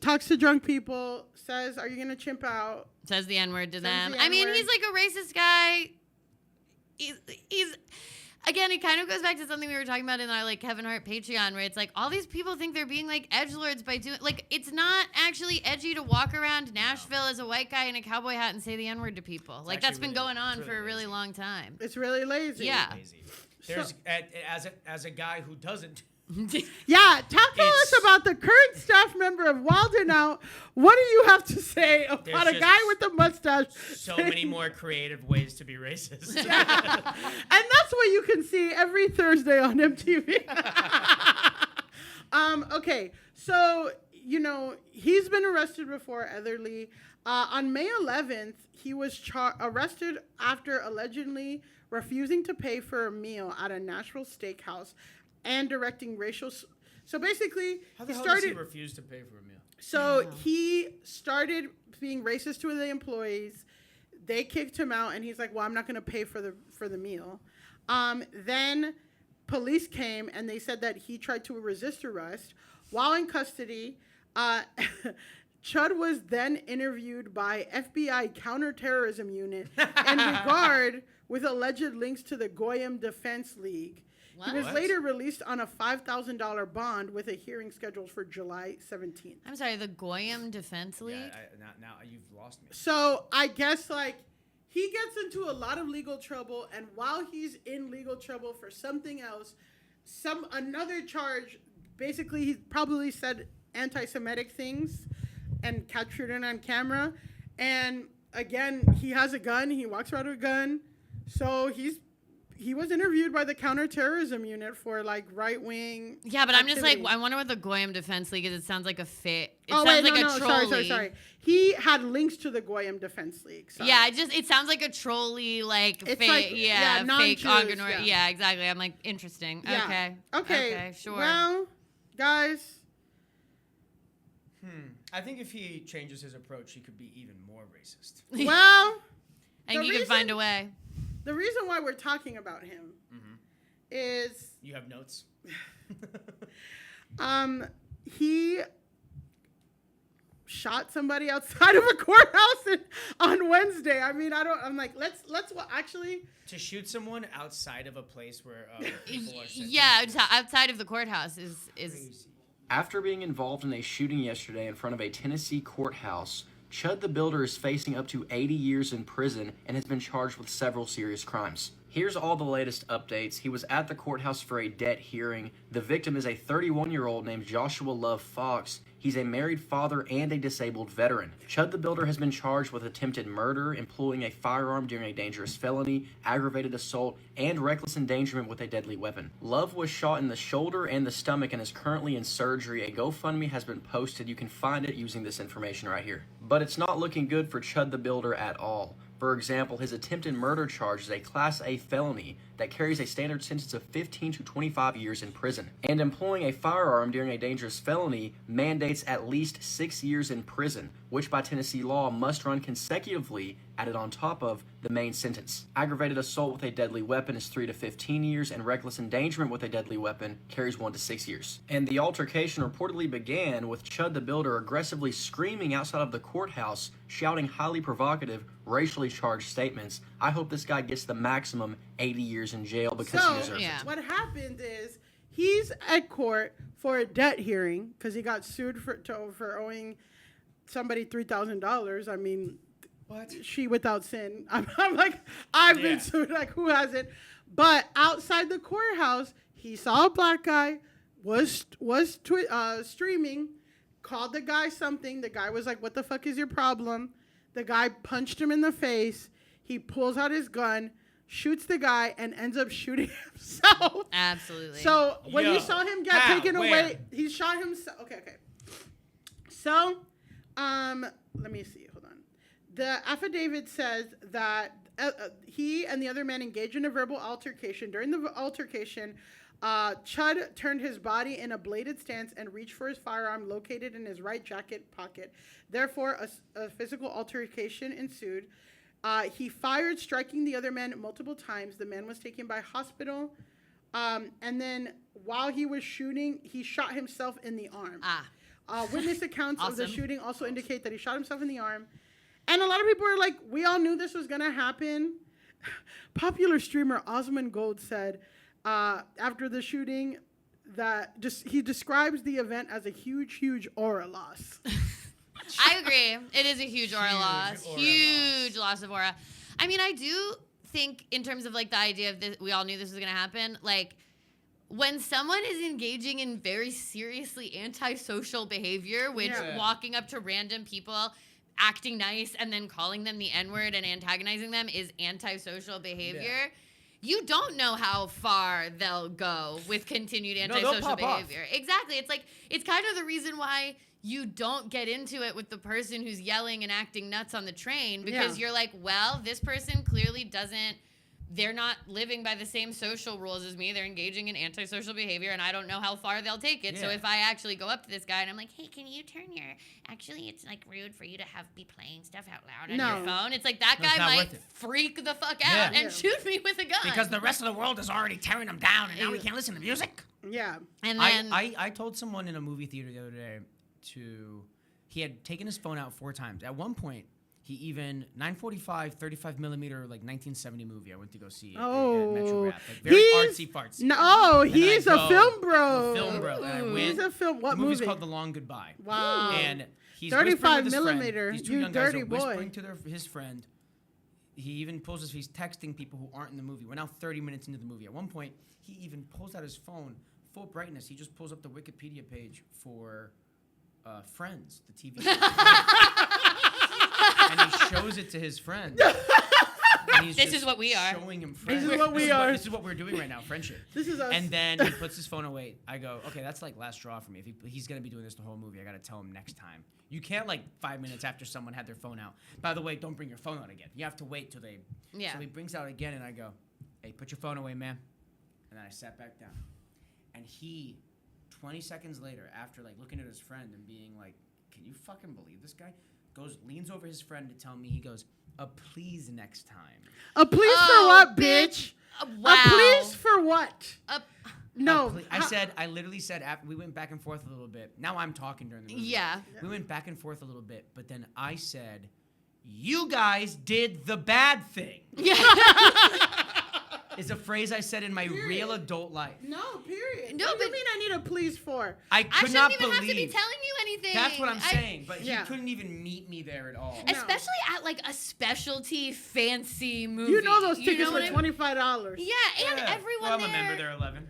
talks to drunk people, says, "Are you gonna chimp out?" says the N-word to Says them. the I mean, N-word. he's like a racist guy. He's again, it kind of goes back to something we were talking about in our like Kevin Hart Patreon, where it's like all these people think they're being like edgelords by doing like it's not actually edgy to walk around Nashville as a white guy in a cowboy hat and say the N-word to people. Like that's actually been really- going on it's for a really really lazy. long time. It's really lazy. Yeah. Lazy. There's as a guy who doesn't. Yeah, talk to us It's- about the current staff member of Walden Out. What do you have to say about There's a just guy with a mustache? So many more creative ways to be racist. And that's what you can see every Thursday on MTV. Okay, so, you know, he's been arrested before, Etherly. On May 11th, he was arrested after allegedly refusing to pay for a meal at a Nashville steakhouse and directing racial... So basically, How the he hell does he started... refuse to pay for a meal? So he started being racist to the employees. They kicked him out, and he's like, "Well, I'm not going to pay for the meal." Then police came, and they said that he tried to resist arrest while in custody. Chud was then interviewed by FBI counterterrorism unit in regard with alleged links to the Goyim Defense League. He was What? later released on a $5,000 bond with a hearing scheduled for July 17th. I'm sorry, the Goyim Defense League. Yeah, now you've lost me. So I guess like he gets into a lot of legal trouble, and while he's in legal trouble for something else, another charge, basically he probably said anti-Semitic things and captured it on camera. And again, he has a gun. He walks around with a gun. So he was interviewed by the counterterrorism unit for like right wing. Yeah, but I'm just like, activity. I wonder what the Goyim Defense League is. It sounds like a fit. It Oh, sounds wait, like no, a no, trolley. sorry. He had links to the Goyim Defense League. Sorry. Yeah, it sounds like a trolley, like It's fake, like- yeah, fake non-Jews, Onganor. yeah. Yeah, exactly. I'm like, interesting. Yeah. Okay. Okay. Sure. Well, guys, I think if he changes his approach, he could be even more racist. well, and the you can find reason- a way. the reason why we're talking about him is You have notes? he shot somebody outside of a courthouse on Wednesday. I mean, I'm like, let's actually. To shoot someone outside of a place where people are sentenced. Yeah, outside of the courthouse is Crazy. After being involved in a shooting yesterday in front of a Tennessee courthouse, Chud the Builder is facing up to 80 years in prison and has been charged with several serious crimes. Here's all the latest updates. He was at the courthouse for a debt hearing. The victim is a 31-year-old named Joshua Love Fox. He's a married father and a disabled veteran. Chud the Builder has been charged with attempted murder, employing a firearm during a dangerous felony, aggravated assault, and reckless endangerment with a deadly weapon. Love was shot in the shoulder and the stomach and is currently in surgery. A GoFundMe has been posted. You can find it using this information right here. But it's not looking good for Chud the Builder at all. For example, his attempted murder charge is a Class A felony that carries a standard sentence of 15 to 25 years in prison. And employing a firearm during a dangerous felony mandates at least 6 years in prison, which by Tennessee law must run consecutively added on top of the main sentence. Aggravated assault with a deadly weapon is 3 to 15 years, and reckless endangerment with a deadly weapon carries 1 to 6 years. And the altercation reportedly began with Chud the Builder aggressively screaming outside of the courthouse, shouting highly provocative, racially charged statements. I hope this guy gets the maximum 80 years in jail because he deserves it. What happened is he's at court for a debt hearing because he got sued for owing somebody $3,000. I mean, What? she without sin. I'm like, I've been sued. Like, who hasn't? But outside the courthouse, he saw a black guy, was streaming, called the guy something. The guy was like, "What the fuck is your problem?" The guy punched him in the face. He pulls out his gun, shoots the guy, and ends up shooting himself. absolutely. So when you saw him get taken Where? away, he shot himself. Okay. So, let me see. Hold on. The affidavit says that he and the other man engaged in a verbal altercation. During the altercation, Chud turned his body in a bladed stance and reached for his firearm located in his right jacket pocket. Therefore, a physical altercation ensued. He fired, striking the other man multiple times. The man was taken by hospital. And then while he was shooting, he shot himself in the arm. Witness accounts of the Awesome. shooting also indicate that he shot himself in the arm. And a lot of people are like, we all knew this was going to happen. Popular streamer Osmond Gold said after the shooting that he describes the event as a huge aura loss. I agree. It is a huge aura loss. aura Huge loss of aura. I mean, I do think in terms of like the idea of this, we all knew this was going to happen. Like when someone is engaging in very seriously antisocial behavior, which walking up to random people, acting nice, and then calling them the N-word and antagonizing them is antisocial behavior. Yeah. You don't know how far they'll go with continued antisocial behavior. Exactly. It's like, it's kind of the reason why you don't get into it with the person who's yelling and acting nuts on the train, because you're like, well, this person clearly they're not living by the same social rules as me. They're engaging in antisocial behavior, and I don't know how far they'll take it. Yeah. So if I actually go up to this guy and I'm like, hey, can you turn actually, it's like rude for you to be playing stuff out loud on your phone. It's like that guy might freak the fuck out and shoot me with a gun. Because the rest of the world is already tearing them down, and now we can't listen to music. Yeah. And then I told someone in a movie theater the other day he had taken his phone out 4 times. At one point, he even 945 35 millimeter like 1970 movie I went to go see at Metro Rap, like very artsy fartsy. No, he's a film bro. Film bro. And I went. He's a film. What the movie's movie? called The Long Goodbye. Wow. And he's 35 millimeter. These 2 you young guys dirty are boy. whispering to his friend. He even he's texting people who aren't in the movie. We're now 30 minutes into the movie. At one point, he even pulls out his phone full brightness. He just pulls up the Wikipedia page for Friends, the TV show. And he shows it to his friend. And he's this is what we are. Showing him Friends. This is what we are. This is what we're doing right now, friendship. This is us. And then he puts his phone away. I go, okay, that's like last straw for me. If he's going to be doing this the whole movie, I got to tell him next time. You can't like 5 minutes after someone had their phone out. By the way, don't bring your phone out again. You have to wait till they... Yeah. So he brings out again, and I go, hey, put your phone away, man. And then I sat back down. And he, 20 seconds later, after like looking at his friend and being like, can you fucking believe this guy? Leans over his friend to tell me, he goes, a please next time. A please for what, bitch? Wow. A please for what? what? No. I literally said after we went back and forth a little bit. Now I'm talking during the movie. Yeah. We went back and forth a little bit, but then I said, "You guys did the bad thing." Yeah. Is a phrase I said in my real adult life. No, period. No, what do but- you mean I need a please for? I I could shouldn't not even believe. have to be telling you anything. That's what I'm saying. But Yeah. he couldn't even meet me there at all. No. Especially at like a specialty fancy movie. You know those tickets know were what I- $25. Yeah, and Yeah. everyone Well, I'm there. a member. They're 11.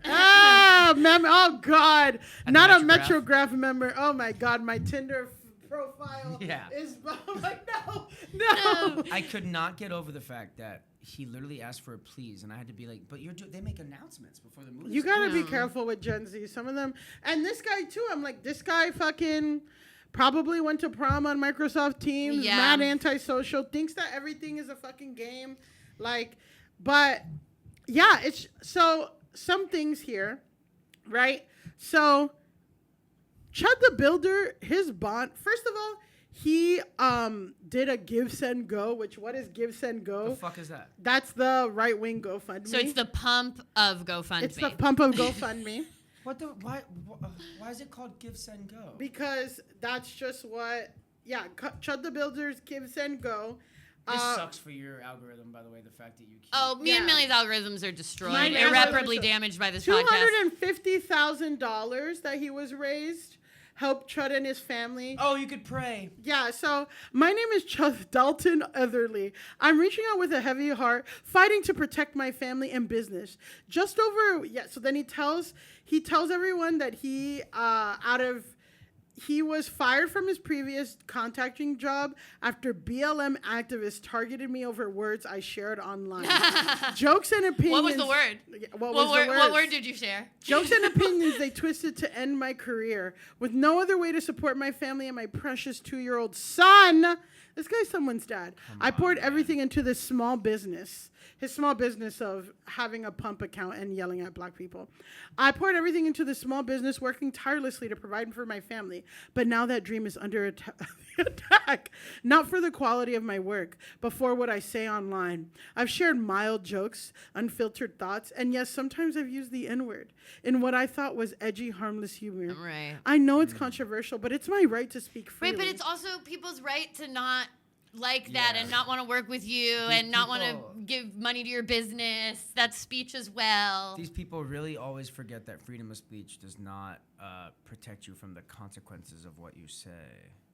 Oh God, At not the a Metrograph. Metrograph member. Oh my God, my Tinder profile Yeah. is I'm like no. I could not get over the fact that he literally asked for a please, and I had to be like, "But they make announcements before the movie." You gotta be No. careful with Gen Z. Some of them, and this guy too. I'm like, this guy fucking probably went to prom on Microsoft Teams. Yeah. Mad antisocial. Thinks that everything is a fucking game. Like, but yeah, it's so some things here, right? So, Chud the Builder, his bond. First of all, he did a GiveSendGo. Which what is GiveSendGo? The fuck is that? That's the right wing GoFundMe. So it's the pump of GoFundMe. It's the pump of GoFundMe. What the? Why is it called Give Send Go? Because that's just what, Chud the Builder's GiveSendGo. This sucks for your algorithm, by the way. The fact that you keep. Oh, me and Yeah. Millie's algorithms are destroyed, Mine irreparably algorithms- damaged by this podcast. $250,000 that he was raised helped Chud and his family. Oh, you could pray. Yeah, so my name is Chud Dalton Etherly. I'm reaching out with a heavy heart, fighting to protect my family and business. So then he tells everyone that he was fired from his previous contracting job after BLM activists targeted me over words I shared online. Jokes and opinions. What was the word? What word did you share? Jokes and opinions they twisted to end my career with no other way to support my family and my precious 2-year-old son. This guy's someone's dad. I poured everything into this small business. His small business of having a pump account and yelling at black people. I poured everything into this small business, working tirelessly to provide for my family. But now that dream is under attack. Not for the quality of my work, but for what I say online. I've shared mild jokes, unfiltered thoughts, and yes, sometimes I've used the N-word in what I thought was edgy, harmless humor. Right. I know it's controversial, but it's my right to speak freely. Right, but it's also people's right to not like that Yeah. and not want to work with you and not want to give money to your business. That's speech as well. These people really always forget that freedom of speech does not protect you from the consequences of what you say.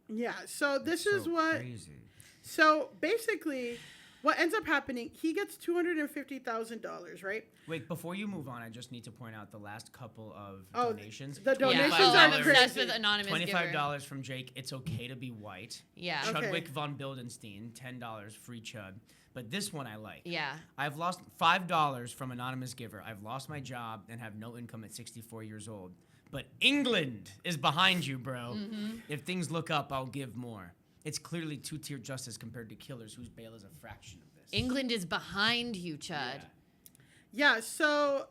Yeah, so this It's is so what... crazy. So basically, what ends up happening, he gets $250,000, right? Wait, before you move on, I just need to point out the last couple of Oh, donations. the donations Yeah. are I'm crazy. obsessed with anonymous $25 giver. from Jake. It's okay to be white. Yeah. Okay. Chudwick von Bildenstein, $10 free Chud. But this one I like. Yeah. I've lost $5 from anonymous giver. I've lost my job and have no income at 64 years old. But England is behind you, bro. Mm-hmm. If things look up, I'll give more. It's clearly two-tier justice compared to killers whose bail is a fraction of this. England is behind you, Chud. Yeah, so,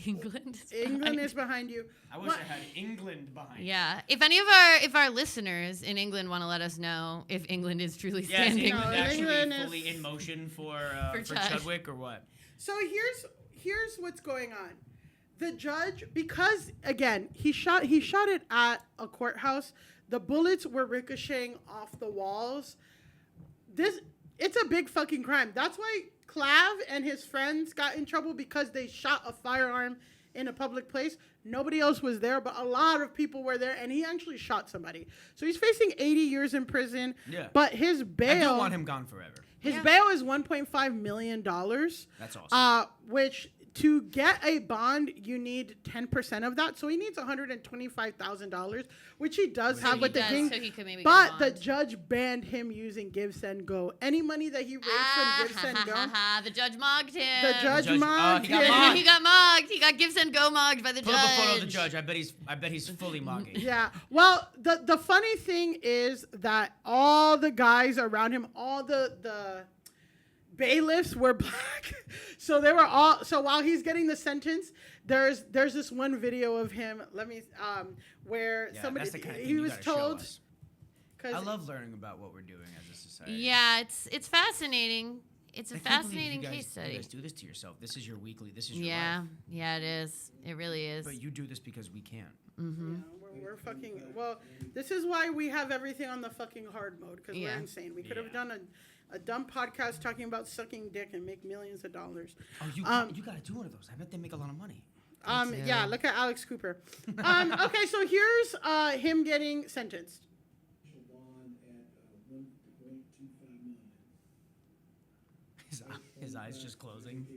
England. England is behind you. I wish I had England behind me. Yeah. If any of our listeners in England want to let us know if England is truly Yes, standing. England No, actually England is- fully in motion for Chud. Chudwick or what? So here's what's going on. The judge, because again, he shot it at a courthouse. The bullets were ricocheting off the walls. It's a big fucking crime. That's why Clav and his friends got in trouble, because they shot a firearm in a public place. Nobody else was there, but a lot of people were there, and he actually shot somebody. So he's facing 80 years in prison. Yeah. But his bail... I don't want him gone forever. His bail is $1.5 million. That's awesome. Which, to get a bond, you need 10% of that. So he needs $125,000, which he does have with the king. So he could maybe But get a the bond. judge banned him using GiveSendGo. Any money that he raised from GiveSendGo, The judge mogged him. the judge judge- mocked he got him. mocked. He got mogged. He got GiveSendGo mogged by the Put judge. up a photo of the judge. I bet he's fully mogging. Yeah. Well, the funny thing is that all the guys around him, all the bailiffs were black. So they were all, so while he's getting the sentence, there's this one video of him, where Yeah, somebody, that's the kind of thing he you was gotta show told, us. 'cause I love learning about what we're doing as a society. Yeah, it's fascinating. it's a I can't believe fascinating you guys, case study. You guys do this to yourself. This is your weekly. This is your Yeah, life. yeah, it is. It really is. But you do this because we can't. Mm-hmm. Yeah, we're fucking. Well, this is why we have everything on the fucking hard mode because we're insane. We could have done a dumb podcast talking about sucking dick and make millions of dollars. Oh, you got to do one of those. I bet they make a lot of money. Yeah, look at Alex Cooper. Okay, so here's him getting sentenced. His eyes just closing.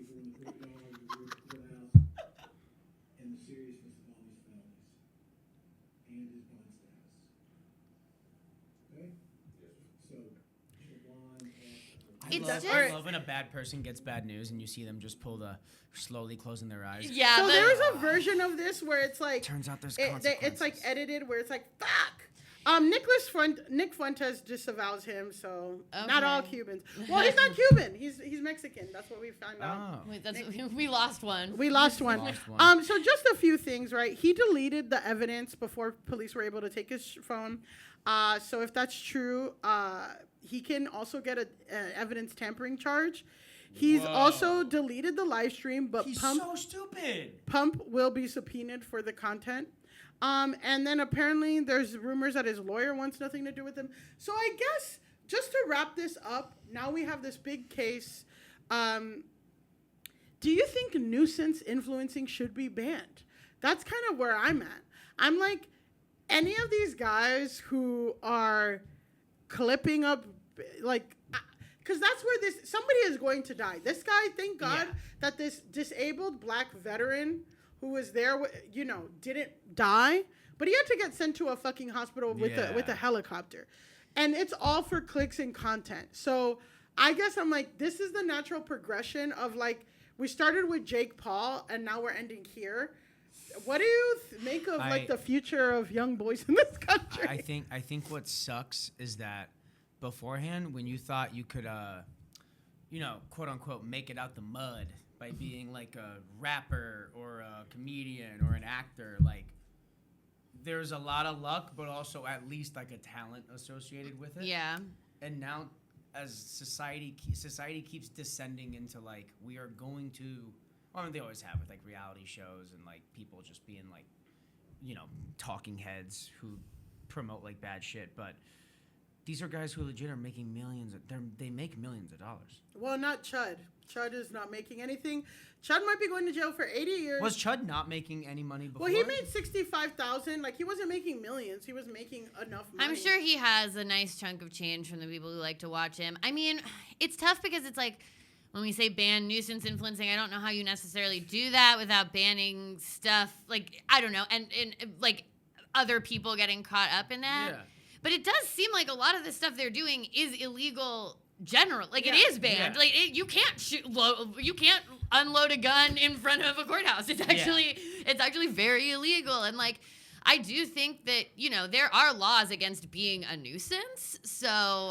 I love when a bad person gets bad news and you see them just pull the slowly closing their eyes. Yeah, so there's a version of this where it's like turns out there's it's like edited where it's like fuck. Nick Fuentes disavows him, so not all Cubans. Well, he's not Cuban. He's Mexican. That's what we found out. Wait, we lost one. We lost one. So just a few things, right? He deleted the evidence before police were able to take his phone. So if that's true, he can also get an evidence tampering charge. He's also deleted the live stream, but he's so stupid. Pump will be subpoenaed for the content. And then apparently there's rumors that his lawyer wants nothing to do with him. So I guess just to wrap this up, now we have this big case. Do you think nuisance influencing should be banned? That's kind of where I'm at. I'm like, any of these guys who are clipping up, like, because that's where somebody is going to die. This guy, thank God that this disabled black veteran who was there, didn't die, but he had to get sent to a fucking hospital with a helicopter. And it's all for clicks and content. So I guess I'm like, this is the natural progression of like, we started with Jake Paul and now we're ending here. What do you make of like the future of young boys in this country? I think what sucks is that beforehand, when you thought you could, quote unquote, make it out the mud by being like a rapper or a comedian or an actor, like there's a lot of luck, but also at least like a talent associated with it. Yeah. And now, as society keeps descending into like we are going to, well, I mean, they always have with like reality shows and like people just being like, talking heads who promote like bad shit, but these are guys who legit are making millions. They make millions of dollars. Well, not Chud. Chud is not making anything. Chud might be going to jail for 80 years. Was Chud not making any money before? Well, he made $65,000. Like, he wasn't making millions. He was making enough money. I'm sure he has a nice chunk of change from the people who like to watch him. I mean, it's tough because it's like, when we say ban nuisance influencing, I don't know how you necessarily do that without banning stuff. Like, I don't know. And like, other people getting caught up in that. Yeah. But it does seem like a lot of the stuff they're doing is illegal. It is banned. Yeah. Like you can't you can't unload a gun in front of a courthouse. It's actually very illegal. And like, I do think that there are laws against being a nuisance. So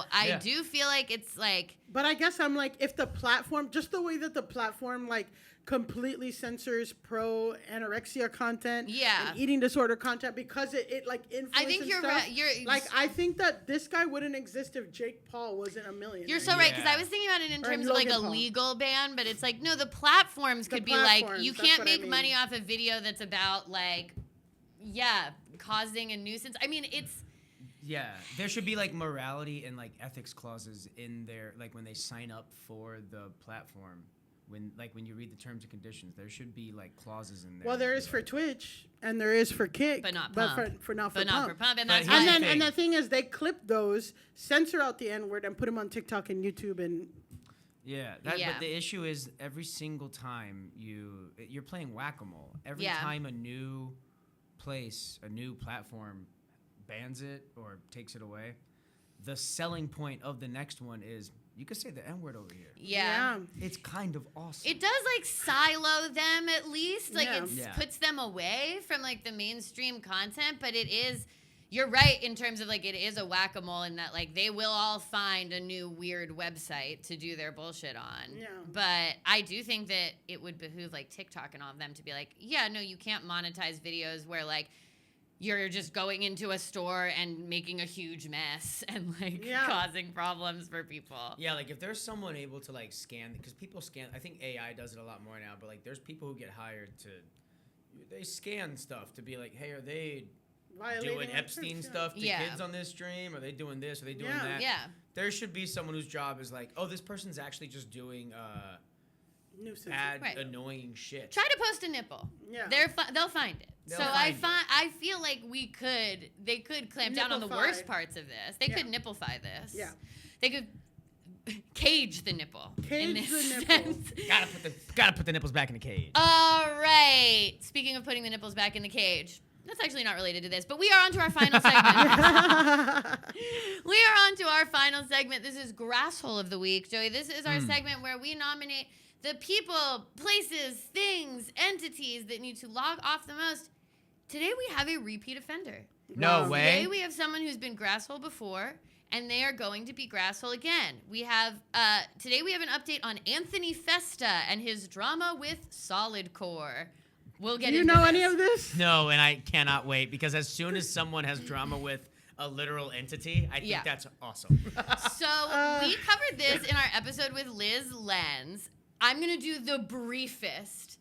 I do feel like it's like. But I guess I'm like, if the platform, just the way that the platform like completely censors pro anorexia content, and eating disorder content because it like influences. I think you're right. I think that this guy wouldn't exist if Jake Paul wasn't a millionaire. You're so right, because I was thinking about it in terms of like a legal ban, but it's like no, the platforms could be like you can't make money off a video that's about like causing a nuisance. I mean, it's. Yeah, there should be like morality and like ethics clauses in there, like when they sign up for the platform. When you read the terms and conditions, there should be like clauses in there. Well, there is for Twitch and there is for Kick, but not Pump. Not for Pump. And the thing is, they clip those, censor out the N-word, and put them on TikTok and YouTube and. But the issue is every single time you're playing whack-a-mole. Every time a new place, a new platform bans it or takes it away, the selling point of the next one is. You could say the N-word over here. Yeah. It's kind of awesome. It does, like, silo them at least. Like, it puts them away from, like, the mainstream content. But it is, you're right in terms of, like, it is a whack-a-mole in that, like, they will all find a new weird website to do their bullshit on. Yeah. But I do think that it would behoove, like, TikTok and all of them to be like, yeah, no, you can't monetize videos where, like, you're just going into a store and making a huge mess and like causing problems for people. Yeah, like if there's someone able to like scan, because people scan, I think AI does it a lot more now, but like there's people who get hired to, they scan stuff to be like, hey, are they doing Epstein stuff to kids on this stream? Are they doing this? Are they doing that? Yeah. There should be someone whose job is like, oh, this person's actually just doing bad, annoying shit. Try to post a nipple. Yeah. They'll find it. I feel like they could clamp down on the worst parts of this. They could nipplefy this. Yeah. They could cage the nipple. Cage the nipple. Gotta put the nipples back in the cage. All right. Speaking of putting the nipples back in the cage, that's actually not related to this, but we are on to our final segment. We are on to our final segment. This is Grasshole of the Week. Joey, this is our segment where we nominate the people, places, things, entities that need to log off the most. Today we have a repeat offender. No way. Today we have someone who's been Grasshole before, and they are going to be Grasshole again. We have today we have an update on Anthony Festa and his drama with Solidcore. We'll get into Do you know any of this? No, and I cannot wait, because as soon as someone has drama with a literal entity, I think that's awesome. So we covered this in our episode with Liz Lenz. I'm going to do the briefest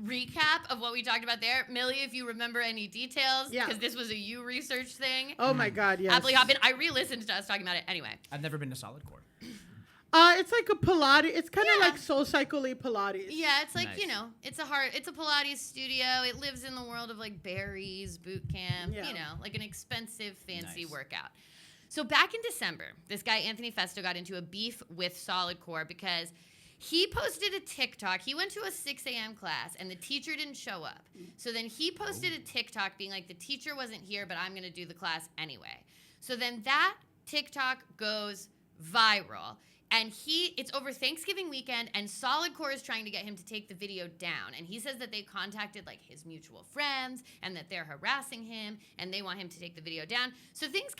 recap of what we talked about there. Millie, if you remember any details, because this was a you research thing. Oh my God, yes. Happily hop in. I re-listened to us talking about it anyway. I've never been to Solidcore. It's like a Pilates. It's kind of like Soul Cycle-y Pilates. Yeah, it's like, it's a Pilates studio. It lives in the world of like Barry's boot camp, like an expensive, fancy workout. So back in December, this guy, Anthony Festa, got into a beef with Solidcore because he posted a TikTok. He went to a 6 a.m. class, and the teacher didn't show up. So then he posted a TikTok being like, the teacher wasn't here, but I'm going to do the class anyway. So then that TikTok goes viral. And it's over Thanksgiving weekend, and Solidcore is trying to get him to take the video down. And he says that they contacted like his mutual friends and that they're harassing him and they want him to take the video down. So things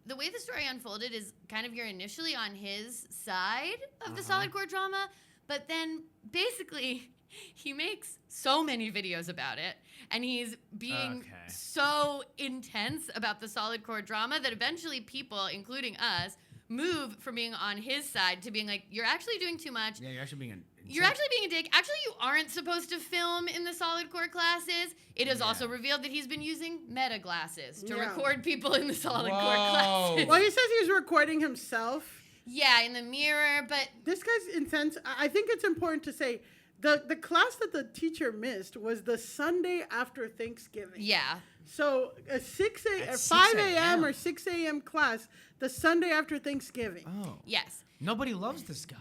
the way the story unfolded is kind of you're initially on his side of the Solidcore drama, but then basically he makes so many videos about it, and he's being so intense about the Solidcore drama that eventually people, including us, move from being on his side to being like, you're actually doing too much. Yeah, you're actually being a dick. Actually, you aren't supposed to film in the Solidcore classes. It is also revealed that he's been using meta glasses to record people in the Solidcore classes. Well, he says he's recording himself. Yeah, in the mirror, but this guy's intense. I think it's important to say the class that the teacher missed was the Sunday after Thanksgiving. Yeah. So a 5 a.m. or 6 a.m. class the Sunday after Thanksgiving. Oh. Yes. Nobody loves this guy.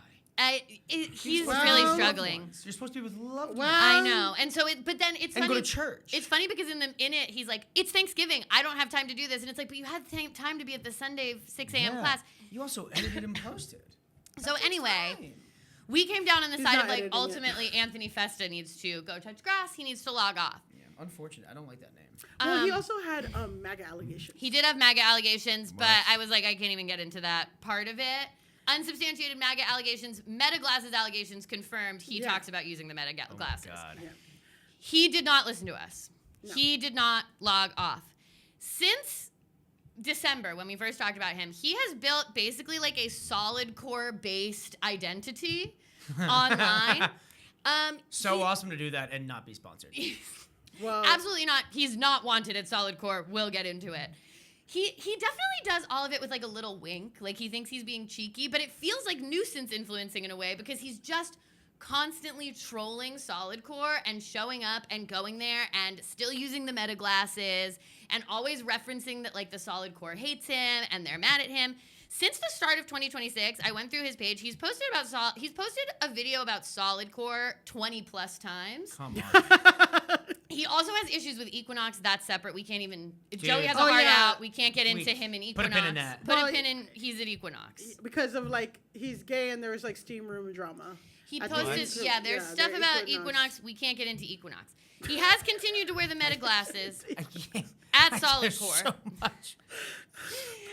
He's really struggling. You're supposed to be with loved ones. I know. And so but then it's funny. And go to church. It's funny because in it, he's like, it's Thanksgiving. I don't have time to do this. And it's like, but you had time to be at the Sunday 6 a.m. class. You also edited and posted. So anyway, we came down on the side of like, ultimately, Anthony Festa needs to go touch grass. He needs to log off. Yeah, unfortunate. I don't like that name. Well, he also had MAGA allegations. He did have MAGA allegations, but I was like, I can't even get into that part of it. Unsubstantiated MAGA allegations, meta glasses allegations confirmed. He talks about using the meta glasses. God. Yeah. He did not listen to us. No. He did not log off. Since December, when we first talked about him, he has built basically like a Solidcore based identity online. Awesome to do that and not be sponsored. Well, absolutely not. He's not wanted at Solidcore. We'll get into it. He definitely does all of it with like a little wink. Like he thinks he's being cheeky, but it feels like nuisance influencing in a way because he's just constantly trolling Solidcore and showing up and going there and still using the meta glasses and always referencing that like the Solidcore hates him and they're mad at him. Since the start of 2026, I went through his page. He's posted a video about Solidcore 20 plus times. Come on. He also has issues with Equinox. That's separate. We can't even. Joey has a heart out. We can't get into him in Equinox. Put a pin in that. Put a pin in. He's at Equinox because of like he's gay and there was like steam room drama. He posted. There's stuff about Equinox. We can't get into Equinox. He has continued to wear the meta glasses at Solidcore. So much.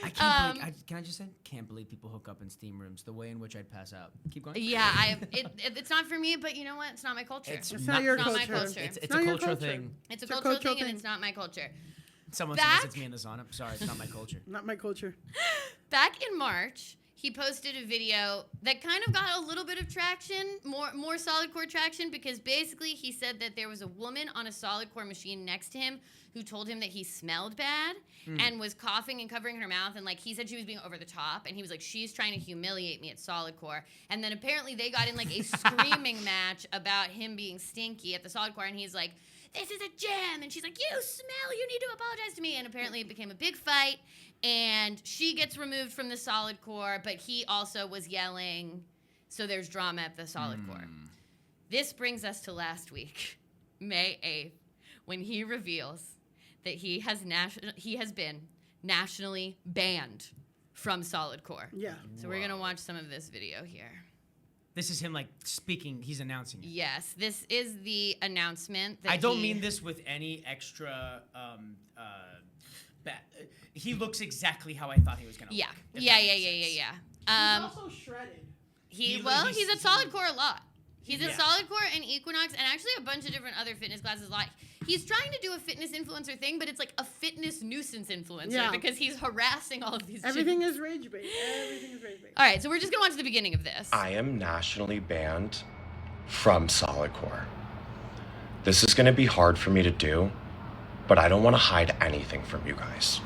I can't believe, can I just say? Can't believe people hook up in steam rooms. The way in which I'd pass out. Keep going. Yeah, it's not for me, but you know what? It's not my culture. It's not your culture. It's not my culture. It's a cultural thing. It's a cultural thing, and it's not my culture. Someone Back- solicits me in the sauna. Sorry, it's not my culture. Not my culture. Back in March, he posted a video that kind of got a little bit of traction, more Solidcore traction, because basically he said that there was a woman on a Solidcore machine next to him who told him that he smelled bad and was coughing and covering her mouth, and like he said she was being over the top, and he was like, she's trying to humiliate me at Solidcore. And then apparently they got in like a screaming match about him being stinky at the Solidcore, and he's like, this is a gym, and she's like, you smell, you need to apologize to me. And apparently it became a big fight, and she gets removed from the Solidcore, but he also was yelling, so there's drama at the Solidcore. This brings us to last week, May 8th, when he reveals that he has been nationally banned from Solidcore. Yeah. So we're gonna watch some of this video here. This is him like speaking. He's announcing it. Yes, this is the announcement that I don't mean this with any extra. He looks exactly how I thought he was gonna. Yeah, look, if yeah, that yeah, makes yeah, sense. yeah. He's also shredded. He's he's- at Solidcore a lot. He's at Yeah. Solidcore and Equinox and actually a bunch of different other fitness classes. Like he's trying to do a fitness influencer thing, but it's like a fitness nuisance influencer Yeah. because he's harassing all of these. Everything gyms. is rage bait. Everything is rage bait. All right, so we're just gonna watch the beginning of this. I am nationally banned from Solidcore. This is going to be hard for me to do, but I don't want to hide anything from you guys.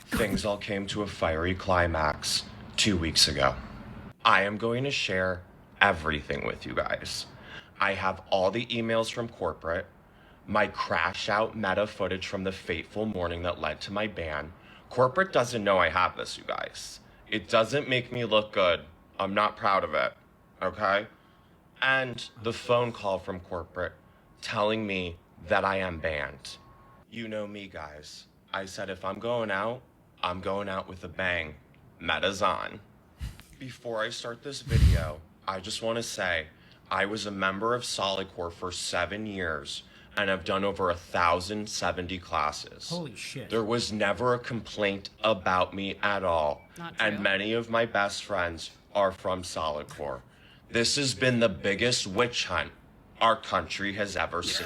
Things all came to a fiery climax 2 weeks ago. I am going to share everything with you guys. I have all the emails from corporate, my crash out meta footage from the fateful morning that led to my ban. Corporate doesn't know I have this, you guys. It doesn't make me look good. I'm not proud of it, okay? And the phone call from corporate telling me that I am banned. You know me, guys. I said if I'm going out with a bang. Meta's on. Before I start this video, I just want to say I was a member of Solidcore for 7 years and have done over 1,070 classes. Holy shit. There was never a complaint about me at all. Not true. And many of my best friends are from Solidcore. This has been the biggest witch hunt our country has ever seen.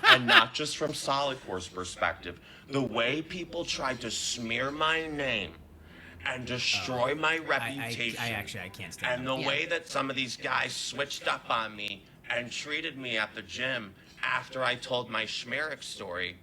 And not just from Solidcore's perspective. The way people tried to smear my name and destroy my reputation. I can't stand And it. the way that some of these guys switched up on me and treated me at the gym after I told my Schmerich story.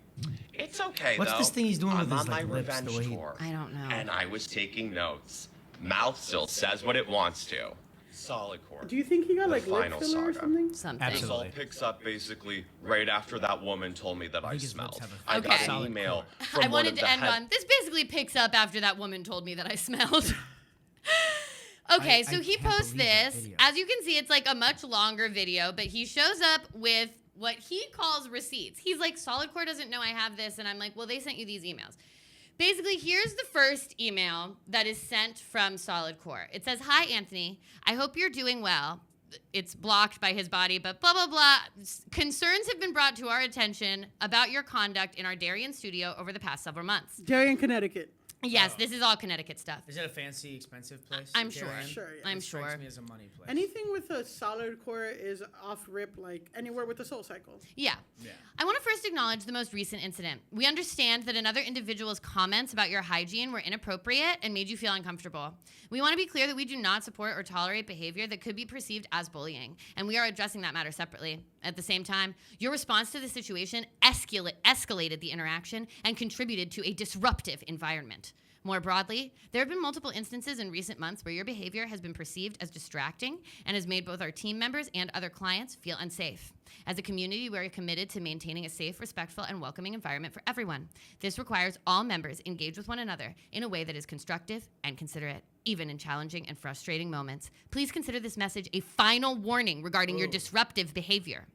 It's okay, What's though. this thing he's doing I'm with his, on my like, lips, the revenge way he- tour. I don't know. And I was taking notes. Mouth still says what it wants to. Solidcore. Do you think he got The like lip final filler or saga. something? Something. This all Absolutely. picks up basically right after that woman told me that I think his smelled. lips have a I got solid an email core. from I one wanted of to the end head- on this. Basically picks up after that woman told me that I smelled. Okay, so I he can't posts believe that this. video. As you can see, it's like a much longer video, but he shows up with what he calls receipts. He's like, Solidcore doesn't know I have this, and I'm like, well, they sent you these emails. Basically, here's the first email that is sent from Solidcore. It says, "Hi, Anthony. I hope you're doing well." It's blocked by his body, but blah, blah, blah. Concerns have been brought to our attention about your conduct in our Darien studio over the past several months. Darien, Connecticut. Yes, this is all Connecticut stuff. Is it a fancy, expensive place? I'm sure. Darien? Sure, yeah. I'm It strikes sure. me as a money place. Anything with a solid core is off rip, like anywhere with a soul cycle. Yeah. Yeah. I want to first acknowledge the most recent incident. We understand that another individual's comments about your hygiene were inappropriate and made you feel uncomfortable. We want to be clear that we do not support or tolerate behavior that could be perceived as bullying, and we are addressing that matter separately. At the same time, your response to the situation escalated the interaction and contributed to a disruptive environment. More broadly, there have been multiple instances in recent months where your behavior has been perceived as distracting and has made both our team members and other clients feel unsafe. As a community, we are committed to maintaining a safe, respectful, and welcoming environment for everyone. This requires all members engage with one another in a way that is constructive and considerate, even in challenging and frustrating moments. Please consider this message a final warning regarding your disruptive behavior.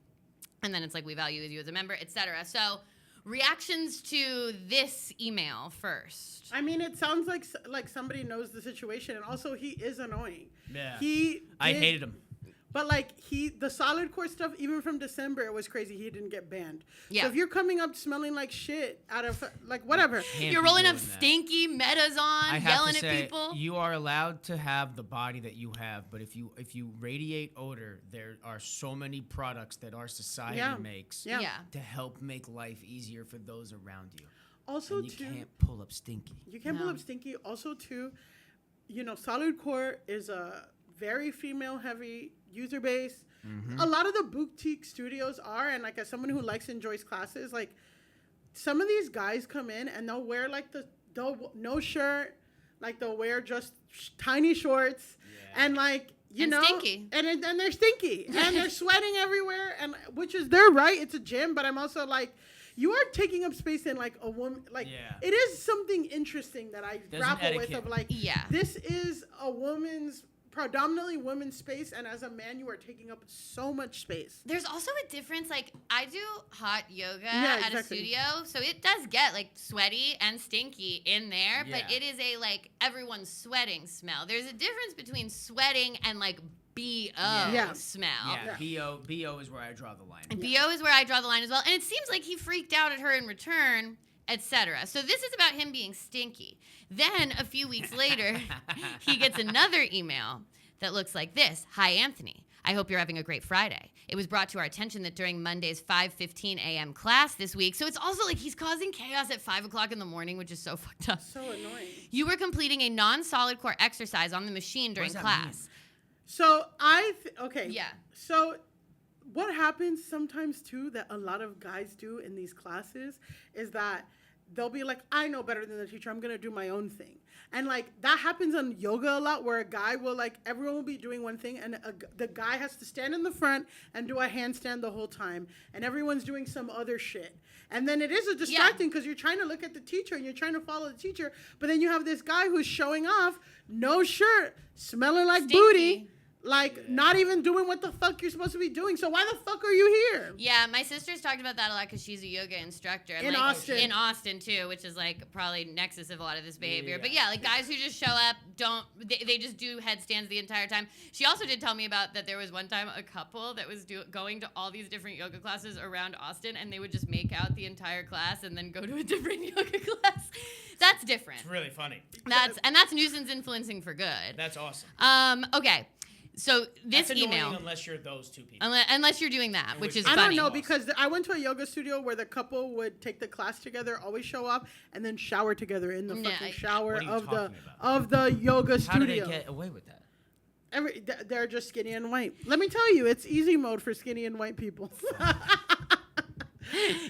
And then it's like, we value you as a member, etc. So, reactions to this email first. I mean, it sounds like somebody knows the situation, and also he is annoying. Yeah. I I hated him. But like the solid core stuff, even from December, it was crazy. He didn't get banned. Yeah. So if you're coming up smelling like shit out of like whatever, Can't You're be rolling up doing that. stinky metas on, I have yelling to say, at people. you are allowed to have the body that you have, but if you radiate odor, there are so many products that our society Yeah. makes Yeah. Yeah. to help make life easier for those around you. Also, And you too, can't pull up Stinky. you can't pull up Stinky. Also, too, Solidcore is a very female-heavy user base. A lot of the boutique studios are, and like as someone who likes and enjoys classes, like some of these guys come in and they'll wear like no shirt, like they'll wear just tiny shorts, and like stinky. and they're stinky and they're sweating everywhere, and which is their right. It's a gym, but I'm also like, you are taking up space in like a woman. Like it is something interesting that I grapple with of like, this is a predominantly women's space, and as a man you are taking up so much space. There's also a difference, like I do hot yoga at a studio, so it does get like sweaty and stinky in there, but it is a like everyone's sweating smell. There's a difference between sweating and like BO smell. BO is where I draw the line. And BO is where I draw the line as well, and it seems like he freaked out at her in return, etc. So this is about him being stinky. Then a few weeks later, he gets another email that looks like this. Hi, Anthony. I hope you're having a great Friday. It was brought to our attention that during Monday's 5:15 a.m. class this week, so it's also like he's causing chaos at 5 o'clock in the morning, which is so fucked up. So annoying. You were completing a non-solid core exercise on the machine during class. So So what happens sometimes too that a lot of guys do in these classes is that they'll be like, I know better than the teacher, I'm gonna do my own thing. And like that happens on yoga a lot, where a guy will like, everyone will be doing one thing and the guy has to stand in the front and do a handstand the whole time, and everyone's doing some other shit. And then it is a distracting because you're trying to look at the teacher and you're trying to follow the teacher, but then you have this guy who's showing off, no shirt, smelling like booty, like not even doing what the fuck you're supposed to be doing. So why the fuck are you here? Yeah, my sister's talked about that a lot because she's a yoga instructor. And in Austin. In Austin, too, which is like probably nexus of a lot of this behavior. But yeah, like guys who just show up, they just do headstands the entire time. She also did tell me about that there was one time a couple that was going to all these different yoga classes around Austin, and they would just make out the entire class and then go to a different yoga class. That's different. It's really funny. That's nuisance influencing for good. That's awesome. Okay. So this That's email, unless you're those two people, unless you're doing that, which is I funny. don't know, because I went to a yoga studio where the couple would take the class together, always show up, and then shower together in the fucking shower of the yoga studio. How do they get away with that? They're just skinny and white. Let me tell you, it's easy mode for skinny and white people.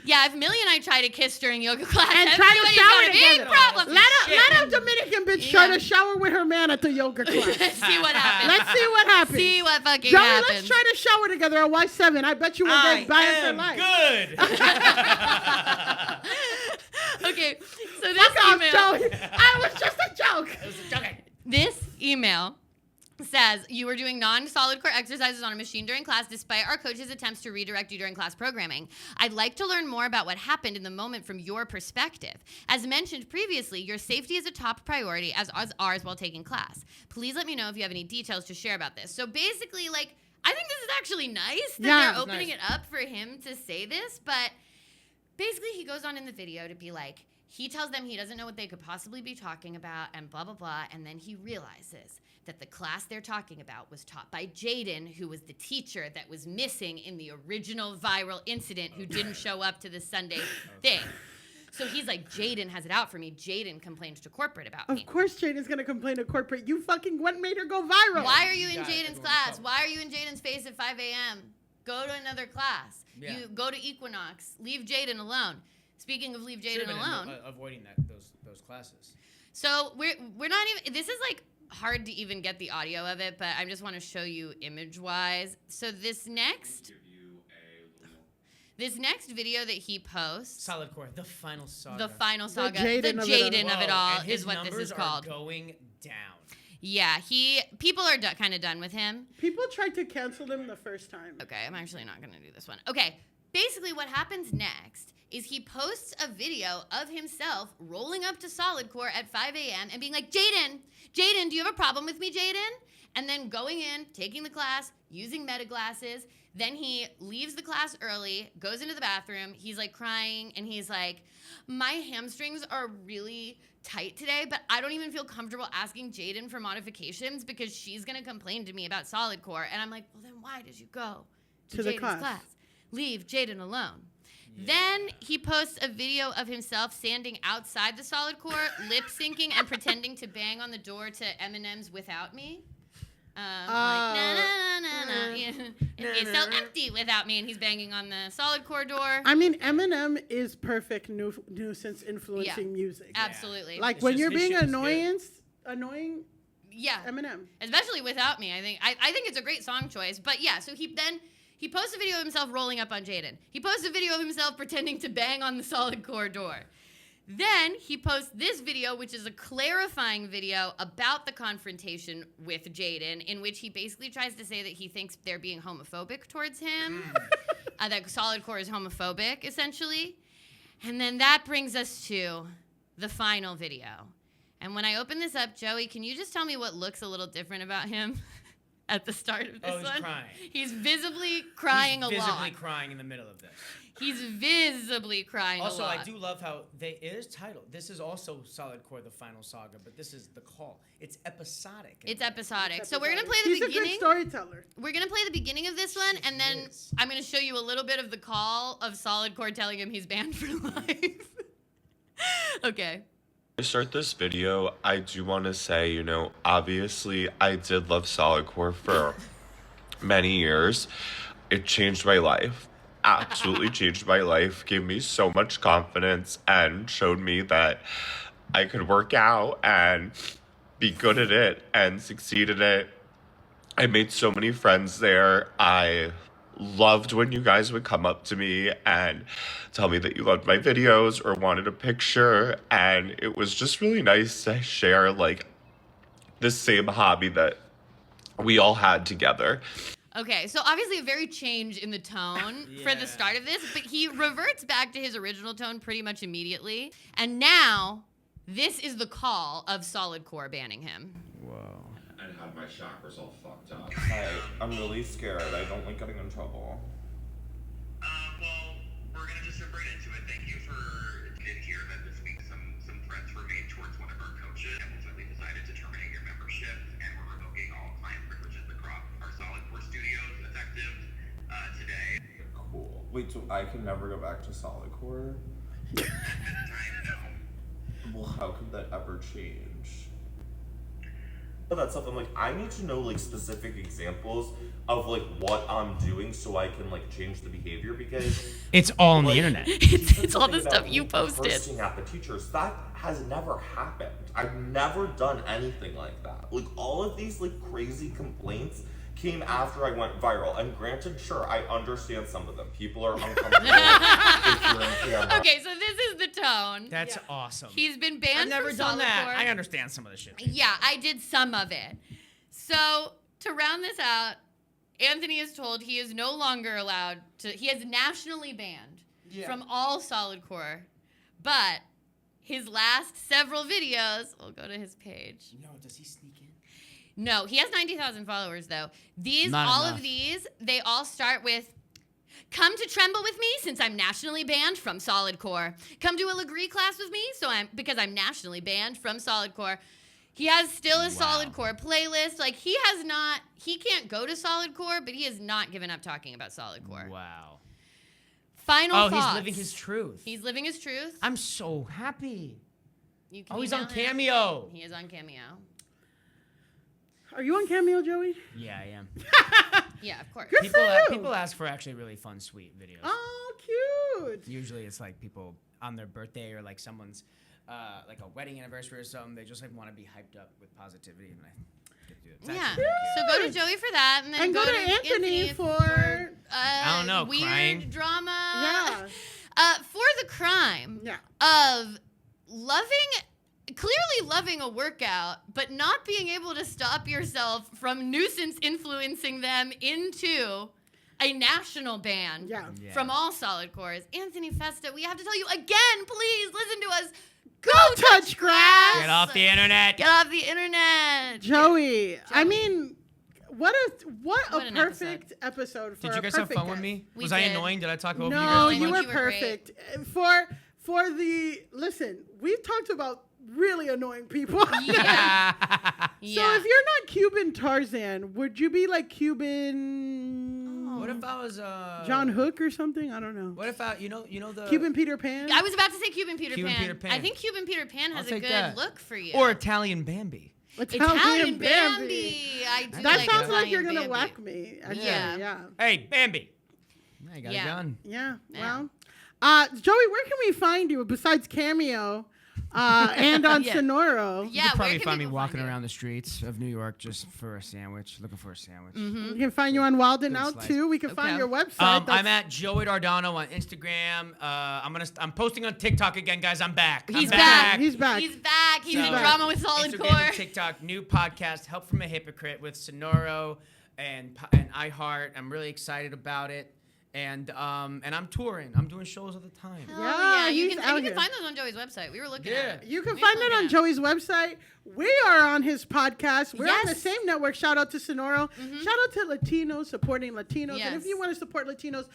Yeah, if Millie and I try to kiss during yoga class, and try to shower together. Big problem. Let a Dominican bitch try to shower with her man at the yoga class. Let's see what happens. Let's see what happens. See what fucking Joey, happens. let's try to shower together at Y7. I bet you will get banned for life. Good. Okay, so this email. Joey. I was just a joke. It was a joke. This email says you were doing non-solid core exercises on a machine during class despite our coach's attempts to redirect you during class programming. I'd like to learn more about what happened in the moment from your perspective. As mentioned previously, your safety is a top priority, as ours while taking class. Please let me know if you have any details to share about this. So basically, like, I think this is actually nice that they're opening it up for him to say this, but basically he goes on in the video to be like, he tells them he doesn't know what they could possibly be talking about and blah, blah, blah, and then he realizes that the class they're talking about was taught by Jaden, who was the teacher that was missing in the original viral incident, who didn't show up to the Sunday thing. So he's like, Jaden has it out for me. Jaden complained to corporate about me. Of course Jaden's going to complain to corporate. You fucking, what made her go viral? Why are you in Jaden's class? Why are you in Jaden's face at 5 a.m.? Go to another class. Yeah. You go to Equinox. Leave Jaden alone. Speaking of leave Jaden alone. Avoiding those classes. So we're not even, this is like hard to even get the audio of it, but I just want to show you image-wise. So this next video that he posts, Solidcore, the final saga. The Jaden of it all is what this is called. Going down. Yeah, people are kind of done with him. People tried to cancel him the first time. Okay, I'm actually not going to do this one. Okay, basically what happens next is he posts a video of himself rolling up to Solidcore at 5 a.m. and being like, Jaden, do you have a problem with me, Jaden? And then going in, taking the class, using meta glasses. Then he leaves the class early, goes into the bathroom. He's like crying and he's like, my hamstrings are really tight today, but I don't even feel comfortable asking Jaden for modifications because she's going to complain to me about Solidcore. And I'm like, well, then why did you go to Jaden's class? Leave Jaden alone. Then he posts a video of himself standing outside the Solidcore, lip syncing and pretending to bang on the door to Eminem's "Without Me." Like, na na na na. Yeah. It's so empty without me, and he's banging on the Solidcore door. I mean, Eminem is perfect nuisance influencing music. Absolutely. Like It's when just- you're his being shit is annoying Yeah. Eminem. Especially "Without Me." I think it's a great song choice. But yeah, so he posts a video of himself rolling up on Jaden. He posts a video of himself pretending to bang on the Solidcore door. Then he posts this video, which is a clarifying video about the confrontation with Jaden, in which he basically tries to say that he thinks they're being homophobic towards him, that Solidcore is homophobic, essentially. And then that brings us to the final video. And when I open this up, Joey, can you just tell me what looks a little different about him at the start of this one? Oh, he's crying. He's visibly crying a lot. He's visibly crying in the middle of this. He's visibly crying Also, a lot. I do love how it is titled. This is also Solidcore, the final saga, but this is the call. It's episodic. It's episodic. So we're going to play the He's beginning. a good storyteller. We're going to play the beginning of this one, and then is. I'm going to show you a little bit of the call of Solidcore telling him he's banned for life. Okay. I start this video, I do want to say, obviously I did love Solidcore for many years. It changed my life. Absolutely changed my life. Gave me so much confidence and showed me that I could work out and be good at it and succeed at it. I made so many friends there. I loved when you guys would come up to me and tell me that you loved my videos or wanted a picture, and it was just really nice to share like this same hobby that we all had together. Okay, so obviously a very change in the tone for the Yeah. start of this, but he reverts back to his original tone pretty much immediately. And now, this is the call of Solidcore banning him. Whoa. And had my chakras all fucked up. I'm really scared. I don't like getting in trouble. Well, we're gonna just jump right into it. Thank you for did hear that this week some threats were made towards one of our coaches, and ultimately decided to terminate your membership, and we're revoking all client privileges across our Solidcore studios effective today. Cool. Wait, so I can never go back to Solidcore? At the time, no. Well, how could that ever change? But that's something like I need to know like specific examples of like what I'm doing so I can like change the behavior, because It's all on like, the internet. It's all the something stuff about you posted. cursing at the teachers. That has never happened. I've never done anything like that. Like all of these like crazy complaints came after I went viral. And granted, sure, I understand some of them. People are uncomfortable if you're in camera. Okay, so this is the tone. That's awesome. He's been banned I've never from done that. Solidcore. I understand some of the shit. Yeah, I did some of it. So, to round this out, Anthony is told he is no longer allowed to, he is nationally banned from all Solidcore, but his last several videos, we'll go to his page. No, does he sneak in? No, he has 90,000 followers though. These, Not all enough. of these, they all start with, come to tremble with me since I'm nationally banned from Solidcore. Come to a Legree class with me because I'm nationally banned from Solidcore. He has still a Solidcore playlist. Like he can't go to Solidcore, but he has not given up talking about Solidcore. Wow. Final thoughts. He's living his truth. He's living his truth. I'm so happy. You can Oh, he's on email him. Cameo. He is on Cameo. Are you on Cameo, Joey? Yeah, I am. Yeah, of course. Good for you. People ask for actually really fun, sweet videos. Oh, cute. Usually it's like people on their birthday or like someone's like a wedding anniversary or something. They just like want to be hyped up with positivity, and I get to do it. It's Yeah. actually really So cute. go to Joey for that, and then And go to Anthony for I don't know, weird crying. drama. yeah. For the crime Yeah. of clearly loving a workout, but not being able to stop yourself from nuisance influencing them into a national ban Yeah. Yeah. from all Solidcores. Anthony Festa, we have to tell you again, please listen to us. Go touch grass. Get off the internet. Get off the internet. Joey, I mean, what a What an perfect episode for Did you a guys have perfect fun with guest. me? We Was I did. annoying? Did I talk over you No, guys? you You were were great. perfect. For the listen, we've talked about really annoying people. Yeah. So if you're not Cuban Tarzan, would you be like Cuban? What if I was John Hook or something? I don't know. What if I, you know the Cuban Peter Pan? I was about to say Cuban Peter Cuban Pan. Peter Pan. I think Cuban Peter Pan has I'll a take good that. look for you. or Italian Bambi? Italian Bambi. I do That like sounds like Italian you're gonna Bambi. whack me. Actually. Yeah. Yeah. Hey, Bambi. Yeah, you got Yeah. a gun. Yeah. Yeah. Well, Joey, where can we find you besides Cameo and on Yeah. Sonoro? Yeah, You where could probably can find me people walking find you? around the streets of New York just for a sandwich, looking for a sandwich. We can find you on Wild and Good Out slice. too. We can Okay. find your website. I'm That's- at Joey Dardano on Instagram. I'm posting on TikTok again, guys. I'm back. He's I'm back. He's back. He's back. He's So, in drama with Instagram Solidcore. and TikTok, new podcast, Help from a Hypocrite with Sonoro and iHeart. I'm really excited about it. And I'm touring. I'm doing shows all the time. Oh, Yeah, you he's can out you here. can find those on Joey's website. We were looking Yeah. at it. You can We find were it on looking at Joey's website. We are on his podcast. We're on the Yes. same network. Shout out to Sonoro. Shout out to Latinos supporting Latinos. And if Yes. you want to support Latinos,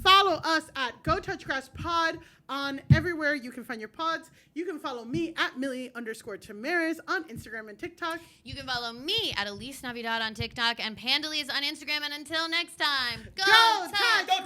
follow us at Go Touch Grass Pod on everywhere you can find your pods. You can follow me at Millie_Tamaris on Instagram and TikTok. You can follow me at Elise Navidad on TikTok and Pandalise on Instagram. And until next time, go, Go touch touch grass!